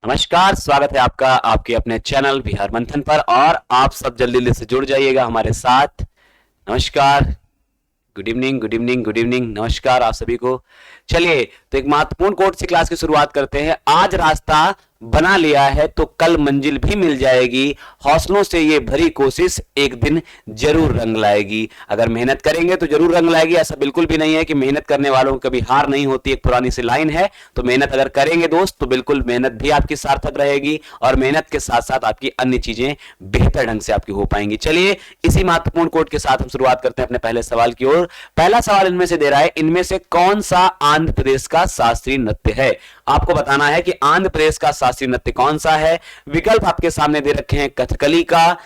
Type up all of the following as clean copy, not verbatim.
नमस्कार, स्वागत है आपका आपके अपने चैनल बिहार मंथन पर। और आप सब जल्दी जल्दी से जुड़ जाइएगा हमारे साथ। नमस्कार, good evening, good evening, good evening, नमस्कार आप सभी को। चलिए तो एक महत्वपूर्ण कोट से क्लास की शुरुआत करते हैं। आज रास्ता बना लिया है तो कल मंजिल भी मिल जाएगी। हौसलों से ये भरी कोशिश एक दिन जरूर रंग लाएगी। अगर मेहनत करेंगे तो जरूर रंग लाएगी। ऐसा बिल्कुल भी नहीं है कि मेहनत करने वालों को कभी हार नहीं होती, एक पुरानी सी लाइन है। तो मेहनत अगर करेंगे दोस्त तो बिल्कुल मेहनत भी आपकी सार्थक रहेगी और मेहनत के साथ साथ आपकी अन्य चीजें बेहतर ढंग से आपकी हो पाएंगी। चलिए इसी महत्वपूर्ण कोट के साथ हम शुरुआत करते हैं अपने पहले सवाल की ओर। पहला सवाल इनमें से दे रहा है, इनमें से कौन सा आंध्र प्रदेश का शास्त्रीय नृत्य है। आपको बताना है कि आंध्र प्रदेश का शास्त्रीय नृत्य कौन सा है। विकल्प आपके सामने दे रखे हैं, कथकली का,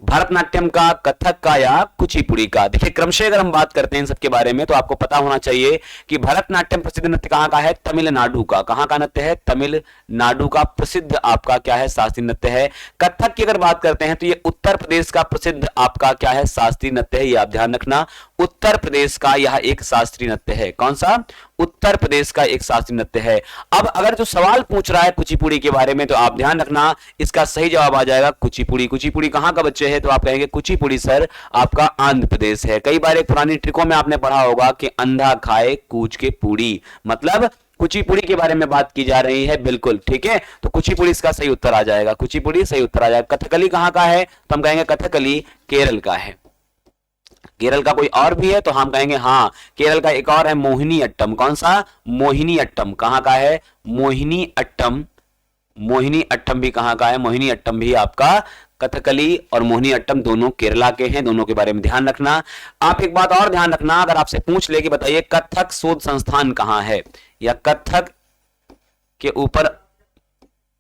भरतनाट्यम का, कथक का या कुचिपुड़ी का। देखिए क्रमशः अगर हम बात करते हैं इन सबके बारे में तो आपको पता होना चाहिए कि भरतनाट्यम प्रसिद्ध नृत्य कहां का है, तमिलनाडु का। कहां का नृत्य है, तमिलनाडु का प्रसिद्ध आपका क्या है, शास्त्रीय नृत्य है। कथक की अगर बात करते हैं तो ये उत्तर प्रदेश का प्रसिद्ध आपका क्या है, शास्त्रीय नृत्य है। ये आप ध्यान रखना, उत्तर प्रदेश का यह एक शास्त्रीय नृत्य है। कौन सा, उत्तर प्रदेश का एक शास्त्रीय नृत्य है। अब अगर जो सवाल पूछ रहा है कुचिपुड़ी के बारे में तो आप ध्यान रखना, इसका सही जवाब आ जाएगा कुचिपुड़ी। कुचिपुड़ी कहां का बच्चे है तो आप कहेंगे कुचिपुड़ी सर आपका आंध्र प्रदेश है। कई बार एक पुरानी ट्रिकों में आपने पढ़ा होगा कि अंधा खाए कूच के पूड़ी, मतलब कुचिपुड़ी के बारे में बात की जा रही है। बिल्कुल ठीक है, तो कुचिपुड़ी इसका सही उत्तर आ जाएगा, कुचिपुड़ी सही उत्तर आ जाएगा। कथकली कहां का है तो हम कहेंगे कथकली केरल का है। केरल का कोई और भी है तो हम कहेंगे हाँ, केरल का एक और है मोहिनी अट्टम। कौन सा, मोहिनी अट्टम कहां का है, मोहिनी अट्टम। मोहिनी अट्टम भी कहां का है, मोहिनी अट्टम भी आपका कथकली और मोहिनी अट्टम दोनों केरला के हैं। दोनों के बारे में ध्यान रखना। आप एक बात और ध्यान रखना, अगर आपसे पूछ ले कि बताइए कथक शोध संस्थान कहां है या कथक के ऊपर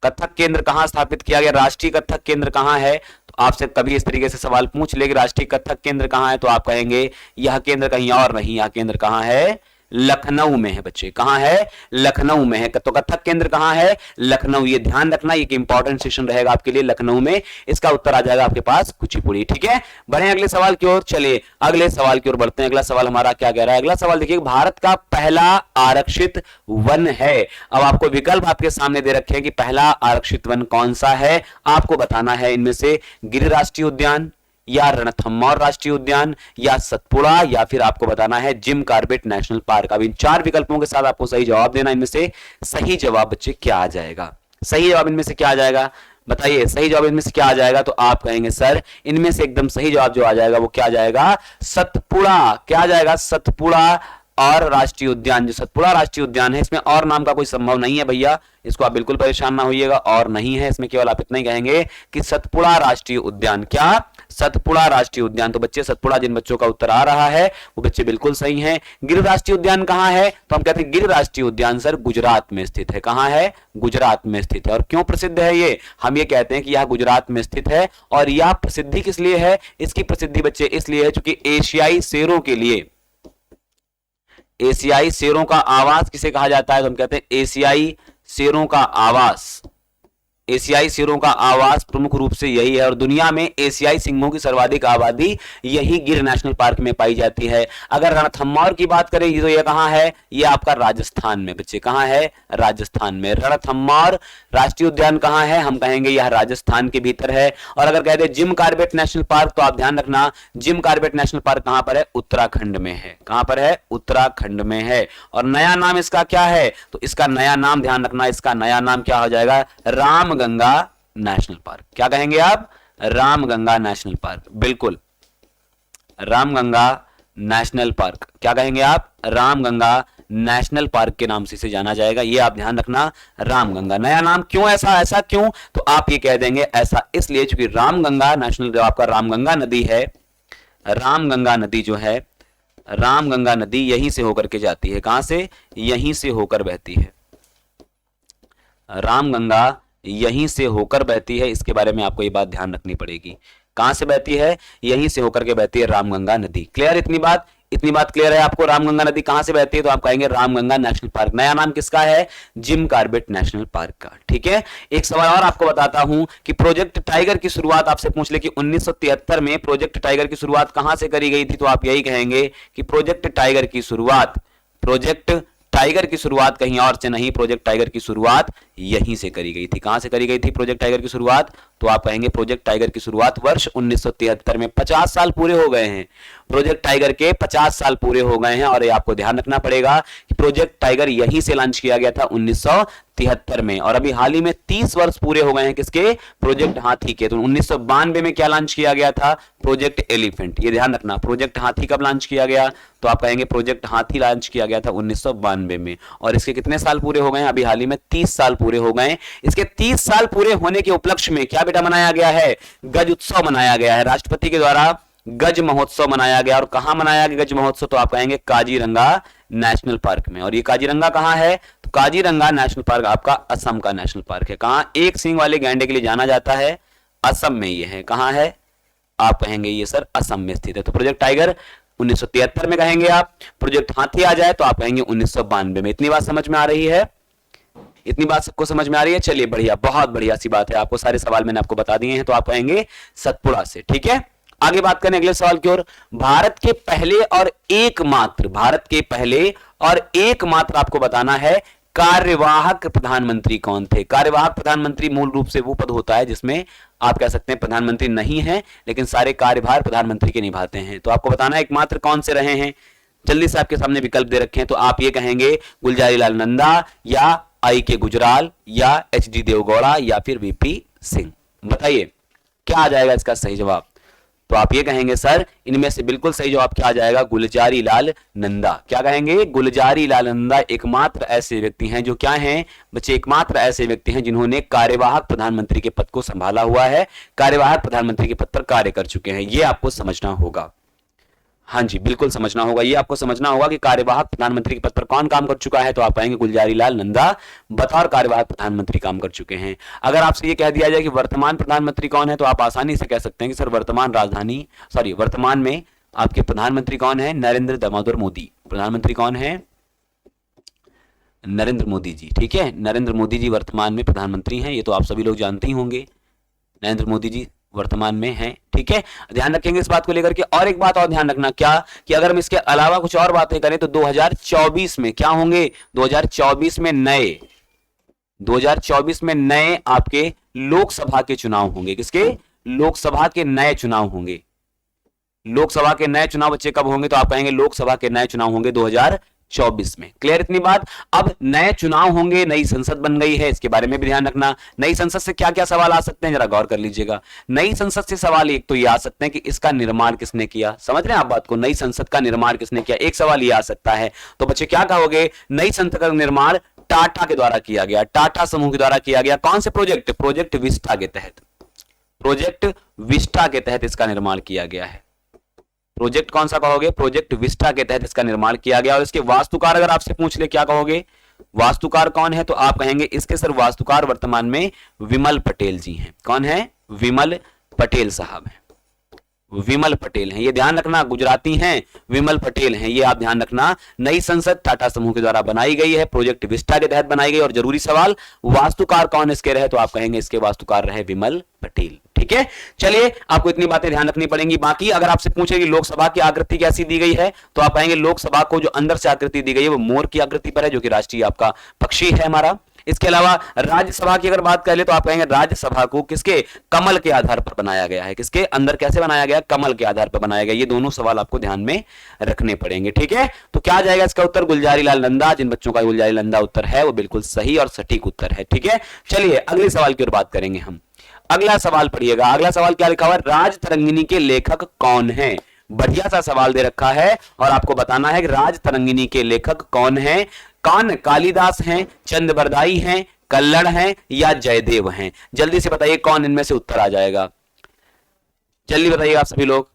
कथक केंद्र कहां स्थापित किया गया, राष्ट्रीय कथक केंद्र कहां है, तो आपसे कभी इस तरीके से सवाल पूछ ले कि राष्ट्रीय कथक केंद्र कहां है तो आप कहेंगे यह केंद्र कहीं और नहीं, यह केंद्र कहां है, लखनऊ में है बच्चे। कहां है, लखनऊ में है। तो कथक केंद्र कहां है, लखनऊ। ये ध्यान रखना, ये इंपॉर्टेंट सेशन रहेगा आपके लिए, लखनऊ में। इसका उत्तर आ जाएगा आपके पास कुचिपुड़ी। ठीक है, बढ़े अगले सवाल की ओर। चलिए अगले सवाल की ओर बढ़ते हैं। अगला सवाल हमारा क्या कह रहा है, अगला सवाल देखिए, भारत का पहला आरक्षित वन है। अब आपको विकल्प आपके सामने दे रखे हैं कि पहला आरक्षित वन कौन सा है। आपको बताना है इनमें से गिर राष्ट्रीय उद्यान या रणथंभौर राष्ट्रीय उद्यान या सतपुड़ा या फिर आपको बताना है जिम कॉर्बेट नेशनल पार्क। अब इन चार विकल्पों के साथ आपको सही जवाब देना। इनमें से सही जवाब बच्चे क्या आ जाएगा, सही जवाब इनमें से क्या आ जाएगा, बताइए सही जवाब इनमें से क्या आ जाएगा। तो आप कहेंगे सर इनमें से एकदम सही जवाब जो आ जाएगा वो क्या आ जाएगा, सतपुड़ा। क्या आ जाएगा, सतपुड़ा। और राष्ट्रीय उद्यान, जो सतपुड़ा राष्ट्रीय उद्यान है, इसमें और नाम का कोई संभव नहीं है भैया, इसको आप बिल्कुल परेशान ना होइएगा, और नहीं है इसमें, केवल आप इतना ही कहेंगे कि सतपुड़ा राष्ट्रीय उद्यान। क्या, सतपुड़ा राष्ट्रीय उद्यान। तो बच्चे सतपुड़ा जिन बच्चों का उत्तर आ रहा है वो बच्चे बिल्कुल सही हैं। गिर राष्ट्रीय उद्यान कहां है तो हम कहते हैं गिर राष्ट्रीय उद्यान सर गुजरात में स्थित है। कहां है, गुजरात में स्थित है। और क्यों प्रसिद्ध है ये, हम ये कहते हैं कि यह गुजरात में स्थित है। और यह प्रसिद्धि किस लिए है, इसकी प्रसिद्धि बच्चे इसलिए है क्योंकि एशियाई शेरों के लिए, एशियाई शेरों का आवास किसे कहा जाता है तो हम कहते हैं एशियाई शेरों का आवास। एशियाई शेरों का आवास प्रमुख रूप से यही है। और दुनिया में एशियाई सिंहों की सर्वाधिक आबादी यही गिर नेशनल पार्क में पाई जाती है। अगर रणथंभौर की बात करें तो यह कहां है, यह आपका राजस्थान में बच्चे, कहां है, राजस्थान में। रणथंभौर राष्ट्रीय उद्यान कहां है, हम कहेंगे यह राजस्थान के भीतर है। और अगर कहते हैं जिम कॉर्बेट नेशनल पार्क तो आप ध्यान रखना, जिम कॉर्बेट नेशनल पार्क कहां पर है, उत्तराखंड में है। कहां पर है, उत्तराखंड में है। और नया नाम इसका क्या है तो इसका नया नाम ध्यान रखना, इसका नया नाम क्या हो जाएगा, रामगंगा नेशनल पार्क। क्या कहेंगे आप, रामगंगा नेशनल पार्क। बिल्कुल, रामगंगा नेशनल पार्क। क्या कहेंगे आप, रामगंगा नेशनल पार्क के नाम से इसे जाना जाएगा। ये आप ध्यान रखना, रामगंगा नया नाम। क्यों ऐसा, ऐसा क्यों तो आप ये कह देंगे ऐसा इसलिए क्योंकि रामगंगा नेशनल, जो आपका रामगंगा नदी है, रामगंगा नदी जो है, रामगंगा नदी यहीं से होकर के जाती है। कहां से, यहीं से होकर बहती है। रामगंगा यहीं से होकर बहती है, इसके बारे में आपको ये बात ध्यान रखनी पड़ेगी। कहां से बहती है, यहीं से होकर के बहती है रामगंगा नदी। क्लियर, इतनी बात क्लियर है आपको। रामगंगा नदी कहां से बहती है तो आप कहेंगे रामगंगा नेशनल पार्क। नया नाम किसका है, जिम कॉर्बेट नेशनल पार्क का। ठीक है, एक सवाल और आपको बताता हूं कि प्रोजेक्ट टाइगर की शुरुआत आपसे पूछ ले कि 1973 में प्रोजेक्ट टाइगर की शुरुआत कहां से करी गई थी तो आप यही कहेंगे कि प्रोजेक्ट टाइगर की शुरुआत कहीं और से नहीं, प्रोजेक्ट टाइगर की शुरुआत यहीं से करी गई थी। कहां से करी गई थी प्रोजेक्ट टाइगर की शुरुआत? तो आप कहेंगे प्रोजेक्ट टाइगर की शुरुआत वर्ष 1973 में। 50 साल पूरे हो गए हैं प्रोजेक्ट टाइगर के, 50 साल पूरे हो गए हैं। और ये आपको ध्यान रखना पड़ेगा कि प्रोजेक्ट टाइगर यहीं से लॉन्च किया गया था 1973 में। और अभी हाल ही में 30 वर्ष पूरे हो गए हैं किसके? प्रोजेक्ट हाथी के। तो 1992 में क्या लॉन्च किया गया था? Project elephant. ये ध्यान रखना, प्रोजेक्ट हाथी कब लॉन्च किया गया? तो आप कहेंगे प्रोजेक्ट हाथी लॉन्च किया गया था 1992 में। और इसके कितने साल पूरे हो गए हैं? अभी हाल ही में 30 साल पूरे हो गए। इसके 30 साल पूरे होने के उपलक्ष्य में क्या बेटा मनाया गया है? गज उत्सव मनाया गया है। राष्ट्रपति के द्वारा गज महोत्सव मनाया गया। और कहां मनाया गया गज महोत्सव? तो आप कहेंगे काजीरंगा नेशनल पार्क में। और ये काजीरंगा कहां है? तो काजीरंगा नेशनल पार्क आपका असम का नेशनल पार्क है। कहां? एक सींग वाले गैंडे के लिए जाना जाता है, असम में ये है। कहां है? आप कहेंगे ये सर असम में स्थित है। तो प्रोजेक्ट टाइगर 1973 में कहेंगे आप। प्रोजेक्ट हाथी आ जाए तो आप कहेंगे 1992 में। इतनी बात समझ में आ रही है? इतनी बात सबको समझ में आ रही है? चलिए बढ़िया, बहुत बढ़िया सी बात है। आपको सारे सवाल मैंने आपको बता दिए हैं। तो आप कहेंगे सतपुड़ा से। ठीक है, आगे बात करें अगले सवाल की ओर। भारत के पहले और एकमात्र, भारत के पहले और एकमात्र आपको बताना है कार्यवाहक प्रधानमंत्री कौन थे? कार्यवाहक प्रधानमंत्री मूल रूप से वो पद होता है जिसमें आप कह सकते हैं प्रधानमंत्री नहीं है लेकिन सारे कार्यभार प्रधानमंत्री के निभाते हैं। तो आपको बताना है एकमात्र कौन से रहे हैं। जल्दी से आपके सामने विकल्प दे रखे हैं। तो आप ये कहेंगे गुलजारी लाल नंदा या आई के गुजराल या एच डी देवगौड़ा या फिर वीपी सिंह। बताइए क्या आ जाएगा इसका सही जवाब? तो आप ये कहेंगे सर इनमें से बिल्कुल सही जवाब क्या आ जाएगा? गुलजारी लाल नंदा। क्या कहेंगे? गुलजारी लाल नंदा एकमात्र ऐसे व्यक्ति हैं जो क्या हैं बच्चे? एकमात्र ऐसे व्यक्ति हैं जिन्होंने कार्यवाहक प्रधानमंत्री के पद को संभाला हुआ है, कार्यवाहक प्रधानमंत्री के पद पर कार्य कर चुके हैं। ये आपको समझना होगा। हाँ जी, बिल्कुल समझना होगा। ये आपको समझना होगा कि कार्यवाहक प्रधानमंत्री के पद पर कौन काम कर चुका है। तो आप कहेंगे गुलजारी लाल नंदा बतौर कार्यवाहक प्रधानमंत्री काम कर चुके हैं। अगर आपसे ये कह दिया जाए कि वर्तमान प्रधानमंत्री कौन है तो आप आसानी से कह सकते हैं कि सर वर्तमान में आपके प्रधानमंत्री कौन है? नरेंद्र दामोदर मोदी। प्रधानमंत्री कौन है? नरेंद्र मोदी जी। ठीक है, नरेंद्र मोदी जी वर्तमान में प्रधानमंत्री हैं। ये तो आप सभी लोग जानते ही होंगे, नरेंद्र मोदी जी वर्तमान में हैं। ठीक है, ध्यान रखेंगे इस बात को लेकर के। और एक बात और ध्यान रखना क्या कि अगर हम इसके अलावा कुछ और बातें करें तो 2024 में क्या होंगे? 2024 में नए आपके लोकसभा के चुनाव होंगे। किसके? लोकसभा के नए चुनाव होंगे। लोकसभा के नए चुनाव बच्चे कब होंगे? तो आप कहेंगे लोकसभा के नए चुनाव होंगे 2024 में। क्लियर इतनी बात? अब नए चुनाव होंगे, नई संसद बन गई है, इसके बारे में भी ध्यान रखना। नई संसद से क्या क्या सवाल आ सकते हैं जरा गौर कर लीजिएगा। नई संसद से सवाल एक तो ये आ सकते हैं कि इसका निर्माण किसने किया। समझ रहे हैं आप बात को? नई संसद का निर्माण किसने किया, एक सवाल ये आ सकता है। तो बच्चे क्या कहोगे? नई संसद का निर्माण टाटा के द्वारा किया गया, टाटा समूह के द्वारा किया गया। कौन से प्रोजेक्ट? प्रोजेक्ट विस्टा के तहत। प्रोजेक्ट विस्टा के तहत इसका निर्माण किया गया है। प्रोजेक्ट कौन सा कहोगे? प्रोजेक्ट विस्टा के तहत इसका निर्माण किया गया। और इसके वास्तुकार अगर आपसे पूछ ले क्या कहोगे? वास्तुकार कौन है? तो आप कहेंगे इसके सर वास्तुकार वर्तमान में विमल पटेल जी हैं। कौन है? विमल पटेल साहब हैं। विमल पटेल हैं, ये ध्यान रखना। गुजराती हैं, विमल पटेल हैं, ये आप ध्यान रखना। नई संसद टाटा समूह के द्वारा बनाई गई है, प्रोजेक्ट विस्टा के तहत बनाई गई। और जरूरी सवाल, वास्तुकार कौन इसके रहे? तो आप कहेंगे इसके वास्तुकार रहे विमल पटेल। ठीक है, चलिए आपको इतनी बातें ध्यान रखनी पड़ेंगी। बाकी अगर आपसे पूछे कि लोकसभा की आकृति कैसी दी गई है तो आप कहेंगे लोकसभा को जो अंदर से आकृति दी गई है वो मोर की आकृति पर है, जो कि राष्ट्रीय आपका पक्षी है हमारा। इसके अलावा राज्यसभा की अगर बात कर ले तो आप कहेंगे राज्यसभा को किसके? कमल के आधार पर बनाया गया है। किसके अंदर कैसे बनाया गया? कमल के आधार पर बनाया गया। ये दोनों सवाल आपको ध्यान में रखने पड़ेंगे। ठीक है, तो क्या आ जाएगा इसका उत्तर? गुलजारी लाल नंदा। जिन बच्चों का गुलजारी नंदा उत्तर है वो बिल्कुल सही और सटीक उत्तर है। ठीक है, चलिए अगले सवाल की ओर बात करेंगे हम। अगला सवाल पढ़िएगा। अगला सवाल क्या लिखा हुआ है? राज तरंगिणी के लेखक कौन है? बढ़िया सा सवाल दे रखा है और आपको बताना है कि राज तरंगिणी के लेखक कौन है। कौन? कालिदास हैं, चंद बरदाई हैं, कल्लड़ हैं या जयदेव हैं? जल्दी से बताइए कौन इनमें से उत्तर आ जाएगा। जल्दी बताइएगा आप सभी लोग,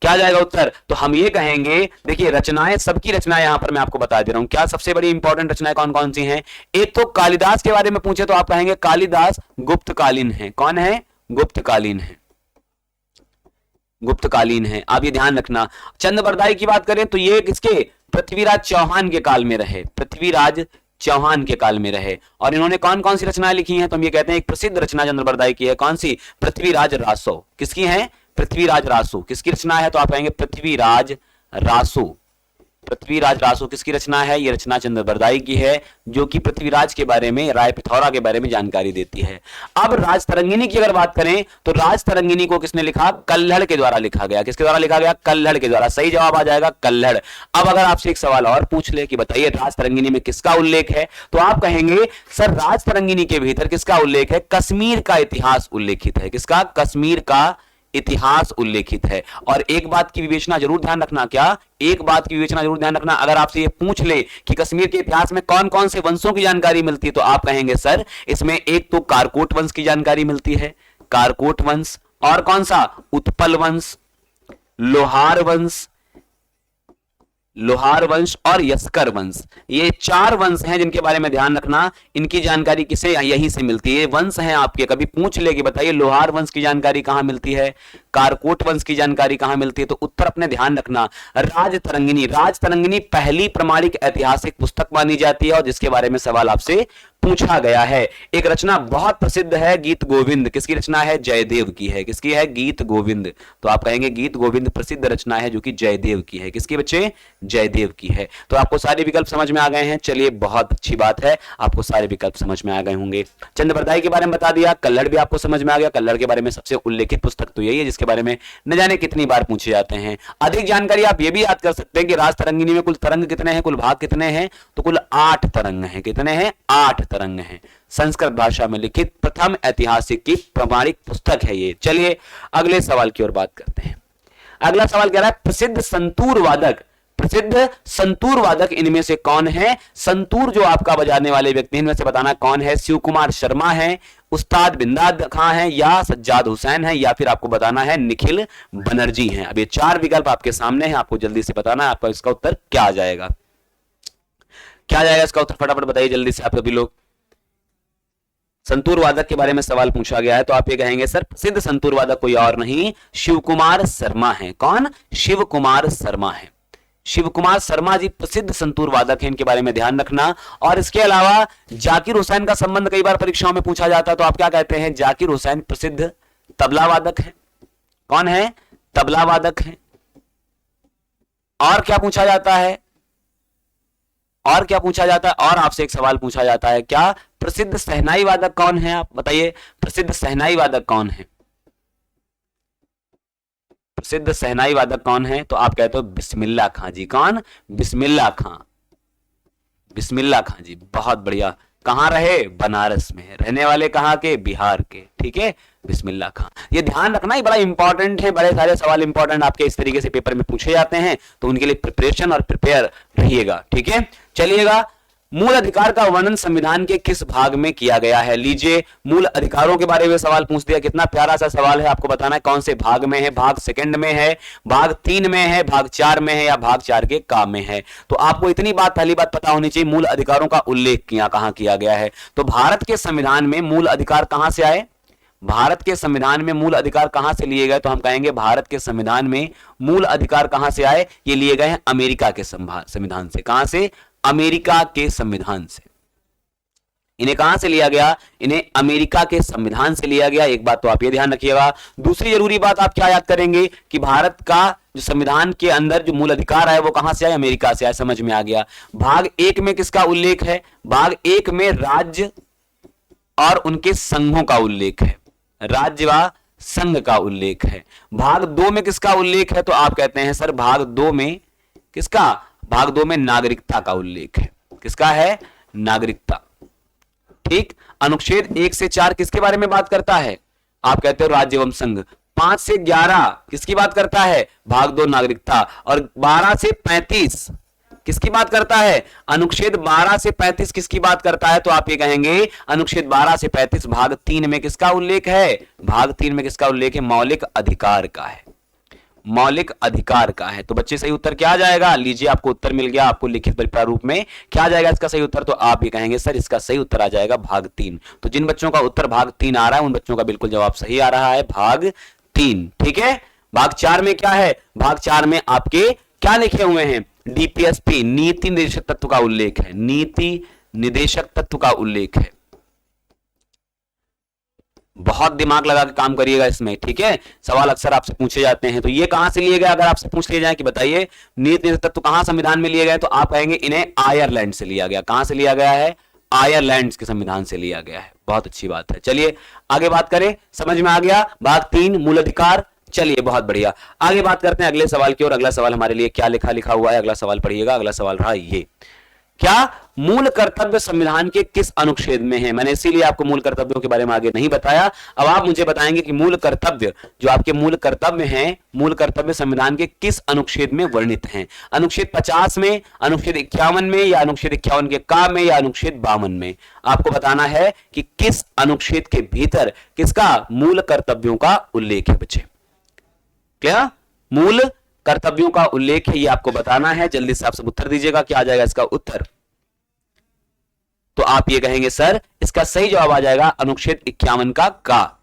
क्या जाएगा उत्तर? तो हम ये कहेंगे, देखिए रचनाएं, सबकी रचनाएं यहां पर मैं आपको बता दे रहा हूं। क्या सबसे बड़ी इंपॉर्टेंट रचनाएं कौन कौन सी हैं? एक तो कालिदास के बारे में पूछे तो आप कहेंगे कालिदास गुप्तकालीन है। कौन है? गुप्तकालीन है, गुप्तकालीन है, आप ये ध्यान रखना। चंद बरदाई की बात करें तो ये किसके? पृथ्वीराज चौहान के काल में रहे, पृथ्वीराज चौहान के काल में रहे। और इन्होंने कौन कौन सी रचनाएं लिखी हैं? तो हम ये कहते हैं एक प्रसिद्ध रचना चंद्र बरदाई की है। कौन सी? पृथ्वीराज रासो। किसकी है? पृथ्वीराज रासो। किसकी रचना है? तो आप कहेंगे पृथ्वीराज रासो। पृथ्वीराज रासो किसकी रचना है? ये रचना चंद्रबरदाई की है, जो कि पृथ्वीराज के बारे में, राय पिथौरा के बारे में जानकारी देती है। अब राजतरंगिणी की अगर बात करें तो राजतरंगिणी को किसने लिखा? कल्हड़ के द्वारा लिखा गया। किसके द्वारा लिखा गया? कल्हड़ के द्वारा। सही जवाब आ जाएगा कल्हड़। अब अगर आपसे एक सवाल और पूछ ले कि बताइए राजतरंगिणी में किसका उल्लेख है, तो आप कहेंगे सर राजतरंगिणी के भीतर किसका उल्लेख है? कश्मीर का इतिहास उल्लेखित है। किसका? कश्मीर का इतिहास उल्लेखित है। और एक बात की विवेचना जरूर ध्यान रखना, क्या? एक बात की विवेचना जरूर ध्यान रखना, अगर आपसे ये पूछ ले कि कश्मीर के इतिहास में कौन कौन से वंशों की जानकारी मिलती है, तो आप कहेंगे सर इसमें एक तो कारकोट वंश की जानकारी मिलती है, कारकोट वंश, और कौन सा? उत्पल वंश, लोहार वंश, लोहार वंश और यस्कर वंश। ये 4 वंश हैं जिनके बारे में ध्यान रखना। इनकी जानकारी किसे? यहीं से मिलती है। वंश हैं आपके, कभी पूछ ले कि बताइए लोहार वंश की जानकारी कहां मिलती है, कारकोट वंश की जानकारी कहां मिलती है, तो उत्तर अपने ध्यान रखना राजतरंगिणी। राजतरंगिणी पहली प्रमाणिक ऐतिहासिक पुस्तक मानी जाती है और जिसके बारे में सवाल आपसे पूछा गया है। एक रचना बहुत प्रसिद्ध है, गीत गोविंद। किसकी रचना है? जयदेव की है। किसकी है? गीत गोविंद। तो आप कहेंगे गीत गोविंद प्रसिद्ध रचना है जो कि जयदेव की है। किसकी बच्चे? जयदेव की है। तो आपको सारे विकल्प समझ में आ गए हैं। चलिए बहुत अच्छी बात है, आपको सारे विकल्प समझ में आ गए होंगे। चंद्रबरदाई के बारे में बता दिया, कल्हड़ भी आपको समझ में आ गया। कल्हड़ के बारे में सबसे उल्लेखित पुस्तक तो यही है जिसके बारे में न जाने कितनी बार पूछे जाते हैं। अधिक जानकारी आप ये भी याद कर सकते हैं कि राजतरंगिणी में कुल तरंग कितने हैं, कुल भाग कितने हैं, तो कुल 8 तरंग हैं। कितने हैं? 8 तरंग हैं। संस्कृत भाषा में लिखित प्रथम ऐतिहासिक की प्रमाणिक पुस्तक है ये। चलिए अगले सवाल की ओर बात करते हैं। अगला सवाल कह रहा है प्रसिद्ध संतूर वादक, प्रसिद्ध संतूर वादक इनमें से कौन है? संतूर जो आपका बजाने वाले व्यक्ति इनमें से बताना कौन है? शिव कुमार शर्मा है, उस्ताद बिंदाद खां है, या सज्जाद हुसैन है, या फिर आपको बताना है निखिल बनर्जी हैं। अब ये 4 विकल्प आपके सामने हैं, आपको जल्दी से बताना है आपका इसका उत्तर क्या आ जाएगा। क्या आ जाएगा इसका उत्तर? फटाफट बताइए जल्दी से आप सभी लोग। संतूर वादक के बारे में सवाल पूछा गया है तो आप ये कहेंगे सर प्रसिद्ध संतूर वादक कोई और नहीं शिव कुमार शर्मा है। कौन? शिव कुमार शर्मा है। शिव कुमार शर्मा जी प्रसिद्ध संतूर वादक हैं, इनके बारे में ध्यान रखना। और इसके अलावा जाकिर हुसैन का संबंध कई बार परीक्षाओं में पूछा जाता है, तो आप क्या कहते हैं? जाकिर हुसैन प्रसिद्ध तबला वादक है। कौन है? तबला वादक है। और क्या पूछा जाता है? और क्या पूछा जाता है? और आपसे एक सवाल पूछा जाता है, क्या प्रसिद्ध सहनाई वादक कौन है? आप बताइए प्रसिद्ध सहनाई वादक कौन है? प्रसिद्ध सहनाई वादक कौन है? तो आप कहते हो बिस्मिल्लाह खां जी। कौन? बिस्मिल्लाह खां। बिस्मिल्लाह खां जी, बहुत बढ़िया। कहां रहे? बनारस में। रहने वाले कहां के? बिहार के। ठीक है, बिस्मिल्लाह खां। ये ध्यान रखना, ये बड़ा इंपॉर्टेंट है। बड़े सारे सवाल इंपॉर्टेंट आपके इस तरीके से पेपर में पूछे जाते हैं, तो उनके लिए प्रिपरेशन और प्रिपेयर रहिएगा। ठीक है, चलिएगा। मूल अधिकार का वर्णन संविधान के किस भाग में किया गया है? लीजिए, मूल अधिकारों के बारे में सवाल पूछ दिया। कितना प्यारा सा सवाल है, आपको बताना है कौन से भाग में है। भाग 2 में है, भाग 3 में है, भाग 4 में है, या भाग 4 के काम में है। तो आपको इतनी बात, पहली बात पता होनी चाहिए, मूल अधिकारों का उल्लेख कहां किया गया है। तो भारत के संविधान में मूल अधिकार कहां से आए? भारत के संविधान में मूल अधिकार कहां से लिए गए? तो हम कहेंगे भारत के संविधान में मूल अधिकार कहां से आए? ये लिए गए हैं अमेरिका के संविधान से। कहां से? अमेरिका के संविधान से। इन्हें कहां से लिया गया? इन्हें अमेरिका के संविधान से लिया गया। एक बात तो आप ये ध्यान रखिएगा। दूसरी जरूरी बात आप क्या याद करेंगे कि भारत का जो संविधान के अंदर जो मूल अधिकार है वो कहां से आए? अमेरिका से आए। समझ में आ गया। भाग 1 में किसका उल्लेख है? भाग 1 में राज्य और उनके संघों का उल्लेख है। राज्य व संघ का उल्लेख है। भाग 2 में किसका उल्लेख है? तो आप कहते हैं सर भाग 2 में किसका? भाग 2 में नागरिकता का उल्लेख है। किसका है? नागरिकता। ठीक। अनुच्छेद 1 से 4 किसके बारे में बात करता है? आप कहते हो राज्य एवं संघ। 5 से 11 किसकी बात करता है? भाग 2 नागरिकता। और 12 से 35 किसकी बात करता है? अनुच्छेद 12 से 35 किसकी बात करता है? तो आप ये कहेंगे अनुच्छेद 12 से 35 भाग 3 में किसका उल्लेख है? भाग 3 में किसका उल्लेख है? मौलिक अधिकार का है। मौलिक अधिकार का है। तो बच्चे सही उत्तर क्या आ जाएगा? लीजिए, आपको उत्तर मिल गया, आपको लिखित प्रारूप में। क्या आ जाएगा इसका सही उत्तर? तो आप ये कहेंगे सर इसका सही उत्तर आ जाएगा भाग 3। तो जिन बच्चों का उत्तर भाग 3 आ रहा है उन बच्चों का बिल्कुल जवाब सही आ रहा है, भाग 3। ठीक है। भाग 4 में क्या है? भाग 4 में आपके क्या लिखे हुए हैं? डीपीएसपी, नीति निर्देशक तत्व का उल्लेख है। नीति निदेशक तत्व का उल्लेख है। बहुत दिमाग लगा के काम करिएगा इसमें, ठीक है। सवाल अक्सर आपसे पूछे जाते हैं। तो ये कहां से लिए गए, अगर आपसे पूछ लिया जाए कि बताइए नीति निर्देशक तत्व कहां संविधान में लिए गए, तो आप कहेंगे इन्हें आयरलैंड से लिया गया। कहां से लिया गया है, आयरलैंड के संविधान से लिया गया है। बहुत अच्छी बात है। चलिए आगे बात करें, समझ में आ गया भाग 3 मूल अधिकार। चलिए बहुत बढ़िया, आगे बात करते हैं अगले सवाल की। और अगला सवाल हमारे लिए क्या लिखा हुआ है, अगला सवाल पढ़िएगा। अगला सवाल रहा ये, क्या मूल कर्तव्य संविधान के किस अनुच्छेद में है। मैंने इसीलिए आपको मूल कर्तव्यों के बारे में आगे नहीं बताया। अब आप मुझे बताएंगे कि मूल कर्तव्य, जो आपके मूल कर्तव्य हैं, मूल कर्तव्य संविधान के किस अनुच्छेद में वर्णित हैं। अनुच्छेद 50 में, अनुच्छेद 51 में, या अनुच्छेद 51 के का में, या अनुच्छेद 52 में। आपको बताना है कि किस अनुच्छेद के भीतर किसका मूल कर्तव्यों का उल्लेख है बच्चे। क्या मूल कर्तव्यों का उल्लेख है, ये आपको बताना है। जल्दी से आप सब उत्तर दीजिएगा, क्या आ जाएगा इसका उत्तर। तो आप ये कहेंगे सर इसका सही जवाब आ जाएगा अनुच्छेद 51 का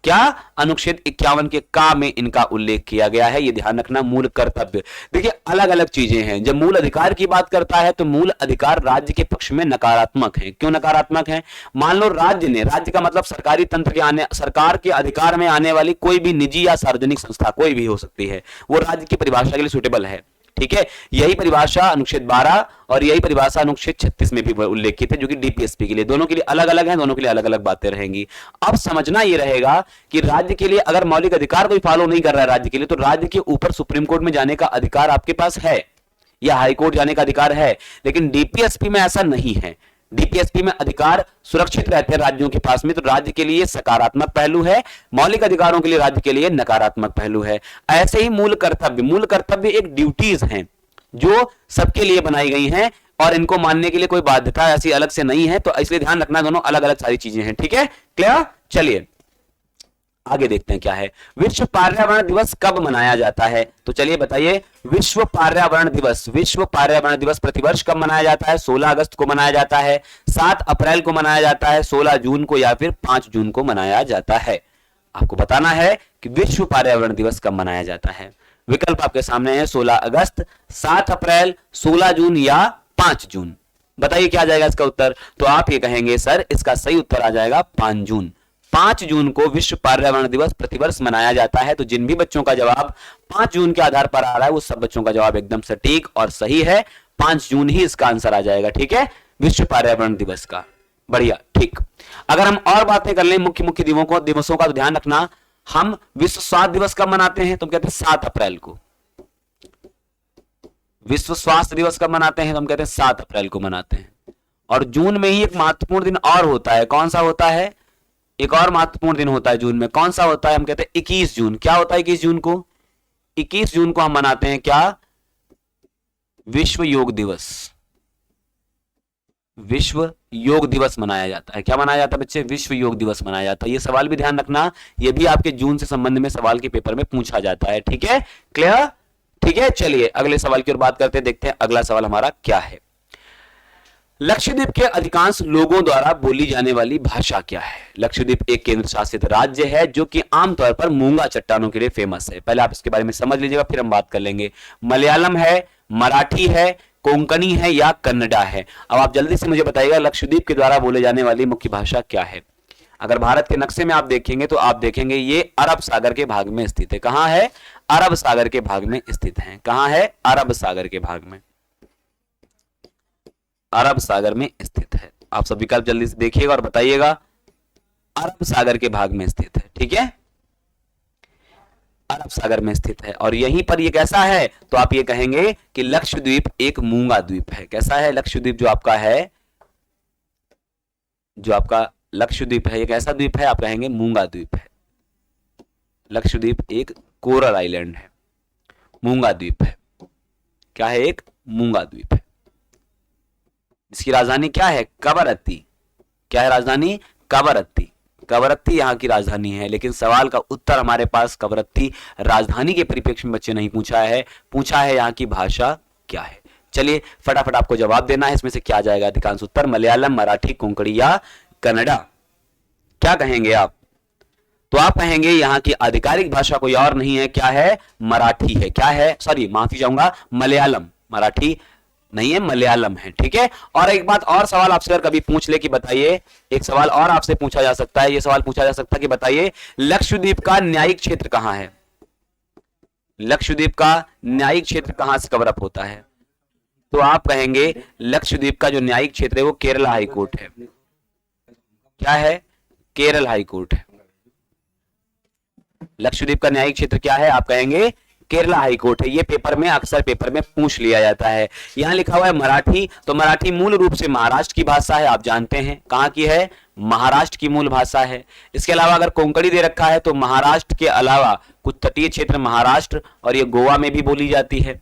क्या, अनुच्छेद 51 के का में इनका उल्लेख किया गया है। ये ध्यान रखना। मूल कर्तव्य, देखिए अलग अलग चीजें हैं। जब मूल अधिकार की बात करता है तो मूल अधिकार राज्य के पक्ष में नकारात्मक है। क्यों नकारात्मक है, मान लो राज्य ने, राज्य का मतलब सरकारी तंत्र के सरकार के अधिकार में आने वाली कोई भी निजी या सार्वजनिक संस्था, कोई भी हो सकती है, वो राज्य की परिभाषा के लिए सुटेबल है, ठीक है। यही परिभाषा अनुच्छेद 12 और यही परिभाषा अनुच्छेद 36 में भी उल्लेखित है, जो कि डीपीएसपी के लिए, दोनों के लिए अलग अलग है, दोनों के लिए अलग अलग बातें रहेंगी। अब समझना यह रहेगा कि राज्य के लिए अगर मौलिक अधिकार कोई फॉलो नहीं कर रहा है राज्य के लिए, तो राज्य के ऊपर सुप्रीम कोर्ट में जाने का अधिकार आपके पास है, या हाईकोर्ट जाने का अधिकार है। लेकिन डीपीएसपी में ऐसा नहीं है। डीपीएसपी में अधिकार सुरक्षित रहते हैं राज्यों के पास में, तो राज्य के लिए सकारात्मक पहलू है, मौलिक अधिकारों के लिए राज्य के लिए नकारात्मक पहलू है। ऐसे ही मूल कर्तव्य एक ड्यूटीज हैं जो सबके लिए बनाई गई हैं, और इनको मानने के लिए कोई बाध्यता ऐसी अलग से नहीं है। तो इसलिए ध्यान रखना, दोनों अलग अलग सारी चीजें हैं, ठीक है, क्लियर। चलिए आगे देखते हैं क्या है। विश्व पर्यावरण दिवस कब मनाया जाता है, तो चलिए बताइए। विश्व पर्यावरण दिवस प्रतिवर्ष कब मनाया जाता है। 16 अगस्त को मनाया जाता है, 7 अप्रैल को मनाया जाता है, 16 जून को, या फिर 5 जून को मनाया जाता है। आपको बताना है कि विश्व पर्यावरण दिवस कब मनाया जाता है। विकल्प आपके सामने है, 16 अगस्त, 7 अप्रैल, 16 जून या 5 जून। बताइए क्या आ जाएगा इसका उत्तर। तो आप ये कहेंगे सर इसका सही उत्तर आ जाएगा 5 जून। 5 जून को विश्व पर्यावरण दिवस प्रतिवर्ष मनाया जाता है। तो जिन भी बच्चों का जवाब 5 जून के आधार पर आ रहा है, वो सब बच्चों का जवाब एकदम सटीक और सही है। 5 जून ही इसका आंसर आ जाएगा, ठीक है, विश्व पर्यावरण दिवस का। बढ़िया, ठीक। अगर हम और बातें कर लें मुख्य दिवसों का, तो ध्यान रखना, हम विश्व स्वास्थ्य दिवस कब मनाते हैं, तो हम कहते हैं 7 अप्रैल को। विश्व स्वास्थ्य दिवस कब मनाते हैं, तो हम कहते हैं 7 अप्रैल को मनाते हैं। और जून में ही एक महत्वपूर्ण दिन और होता है। कौन सा होता है, एक और महत्वपूर्ण दिन होता है जून में। कौन सा होता है, हम कहते हैं 21 जून। क्या होता है 21 जून को, 21 जून को हम मनाते हैं क्या, विश्व योग दिवस। विश्व योग दिवस मनाया जाता है। क्या मनाया जाता है बच्चे, विश्व योग दिवस मनाया जाता है। ये सवाल भी ध्यान रखना, ये भी आपके जून से संबंध में सवाल के पेपर में पूछा जाता है, ठीक है, क्लियर, ठीक है। चलिए अगले सवाल की ओर बात करते हैं, देखते हैं अगला सवाल हमारा क्या है। लक्षद्वीप के अधिकांश लोगों द्वारा बोली जाने वाली भाषा क्या है। लक्षद्वीप एक केंद्र शासित राज्य है जो कि आमतौर पर मूंगा चट्टानों के लिए फेमस है। पहले आप इसके बारे में समझ लीजिएगा, फिर हम बात कर लेंगे। मलयालम है, मराठी है, कोंकणी है, या कन्नडा है। अब आप जल्दी से मुझे बताइएगा लक्षद्वीप के द्वारा बोले जाने वाली मुख्य भाषा क्या है। अगर भारत के नक्शे में आप देखेंगे तो आप देखेंगे ये अरब सागर के भाग में स्थित है। कहां है, अरब सागर के भाग में स्थित है। कहां है, अरब सागर के भाग में, अरब सागर में स्थित है। आप सब विकल्प जल्दी से देखिएगा और बताइएगा। अरब सागर के भाग में स्थित है, ठीक है, अरब सागर में स्थित है। और यहीं पर ये कैसा है, तो आप ये कहेंगे कि लक्षद्वीप एक मूंगा द्वीप है। कैसा है लक्षद्वीप, जो आपका है, जो आपका लक्षद्वीप है, ये कैसा द्वीप है, आप कहेंगे मूंगा द्वीप है। लक्षद्वीप एक कोरल आइलैंड है, मूंगा द्वीप है। क्या है, एक मूंगा द्वीप है। इसकी राजधानी क्या है, कवरत्ती। क्या है राजधानी, कवरत्ती। कवरत्ती यहाँ की राजधानी है। लेकिन सवाल का उत्तर हमारे पास कवरत्ती राजधानी के परिप्रेक्ष्य में बच्चे नहीं पूछा है, पूछा है यहाँ की भाषा क्या है। चलिए फटाफट आपको जवाब देना है, इसमें से क्या जाएगा अधिकांश उत्तर, मलयालम, मराठी, कोंकणी या कन्नडा। क्या कहेंगे आप, तो आप कहेंगे यहाँ की आधिकारिक भाषा कोई और नहीं है, क्या है, मराठी है। क्या है, सॉरी माफी चाहूंगा, मलयालम। मराठी नहीं है, मलयालम है। ठीक है, और एक बात और सवाल आपसे अगर कभी पूछ ले कि बताइए, एक सवाल और आपसे पूछा जा सकता है, ये सवाल पूछा जा सकता है कि बताइए लक्षद्वीप का न्यायिक क्षेत्र कहां है? लक्षद्वीप का न्यायिक क्षेत्र कहां से कवर अप होता है? तो आप कहेंगे लक्षद्वीप का जो न्यायिक क्षेत्र है वो केरला हाई कोर्ट है। क्या है? केरल हाई कोर्ट है। लक्षद्वीप का न्यायिक क्षेत्र क्या है? आप कहेंगे केरला हाई कोर्ट है। ये पेपर में अक्सर पेपर में पूछ लिया जाता है। यहां लिखा हुआ है मराठी, तो मराठी मूल रूप से महाराष्ट्र की भाषा है, आप जानते हैं। कहां की है? महाराष्ट्र की मूल भाषा है। इसके अलावा अगर कोंकणी दे रखा है तो महाराष्ट्र के अलावा कुछ तटीय क्षेत्र महाराष्ट्र और ये गोवा में भी बोली जाती है।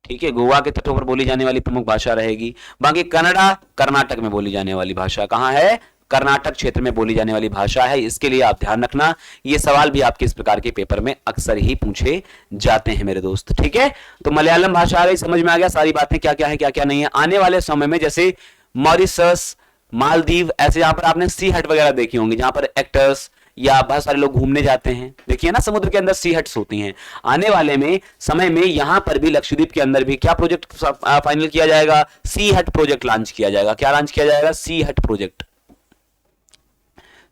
ठीक है, गोवा के तटों पर बोली जाने वाली प्रमुख भाषा रहेगी। बाकी कन्नड़ा कर्नाटक में बोली जाने वाली भाषा। कहां है? कर्नाटक क्षेत्र में बोली जाने वाली भाषा है। इसके लिए आप ध्यान रखना, ये सवाल भी आपके इस प्रकार के पेपर में अक्सर ही पूछे जाते हैं मेरे दोस्त। ठीक है, तो मलयालम भाषा आ गई, समझ में आ गया सारी बातें क्या क्या है क्या क्या नहीं है। आने वाले समय में जैसे मॉरिशस, मालदीव, ऐसे जहां पर आपने सी हट वगैरह देखी होंगी, जहां पर एक्टर्स या बहुत सारे लोग घूमने जाते हैं, देखिए ना समुद्र के अंदर सी हट्स होती हैं। आने वाले में समय में यहां पर भी लक्षद्वीप के अंदर भी क्या प्रोजेक्ट फाइनल किया जाएगा? सी हट प्रोजेक्ट लॉन्च किया जाएगा। क्या लॉन्च किया जाएगा? सी हट प्रोजेक्ट।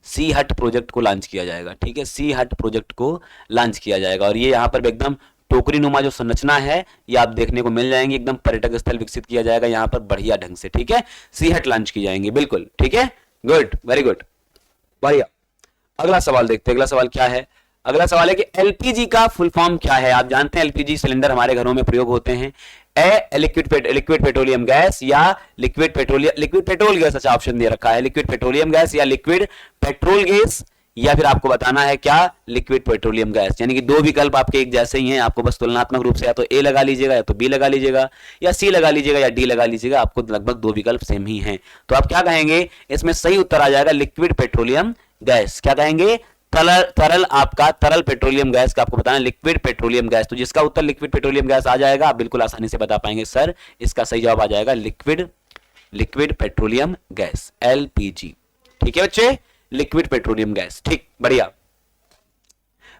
सी हट प्रोजेक्ट को लॉन्च किया जाएगा। ठीक है, सी हट प्रोजेक्ट को लॉन्च किया जाएगा और ये यहां पर एकदम टोकरी नुमा जो संरचना है ये आप देखने को मिल जाएंगी। एकदम पर्यटक स्थल विकसित किया जाएगा यहां पर बढ़िया ढंग से। ठीक है, सी हट लॉन्च की जाएंगे, बिल्कुल। ठीक है, गुड, वेरी गुड, बढ़िया। अगला सवाल देखते हैं। अगला सवाल क्या है? अगला सवाल है कि एलपीजी का फुल फॉर्म क्या है? आप जानते हैं एलपीजी सिलेंडर हमारे घरों में प्रयोग होते हैं। लिक्विड पेट्रोलियम गैस या लिक्विड पेट्रोल गैस, अच्छा ऑप्शन दे रखा है, लिक्विड पेट्रोलियम गैस या लिक्विड पेट्रोल गैस, या फिर आपको बताना है क्या? Liquid petroleum gas. यानी कि दो विकल्प आपके एक जैसे ही हैं, आपको बस तुलनात्मक रूप से या तो ए लगा लीजिएगा या तो बी लगा लीजिएगा या सी लगा लीजिएगा या डी लगा लीजिएगा, आपको लगभग दो विकल्प सेम ही हैं। तो आप क्या कहेंगे? इसमें सही उत्तर आ जाएगा लिक्विड पेट्रोलियम गैस। क्या कहेंगे? तरल आपका तरल पेट्रोलियम गैस का आपको बताना लिक्विड पेट्रोलियम गैस। तो जिसका उत्तर लिक्विड पेट्रोलियम गैस आ जाएगा आप बिल्कुल आसानी से बता पाएंगे सर इसका सही जवाब आ जाएगा लिक्विड पेट्रोलियम गैस, एलपीजी। ठीक है बच्चे, लिक्विड पेट्रोलियम गैस। ठीक, बढ़िया।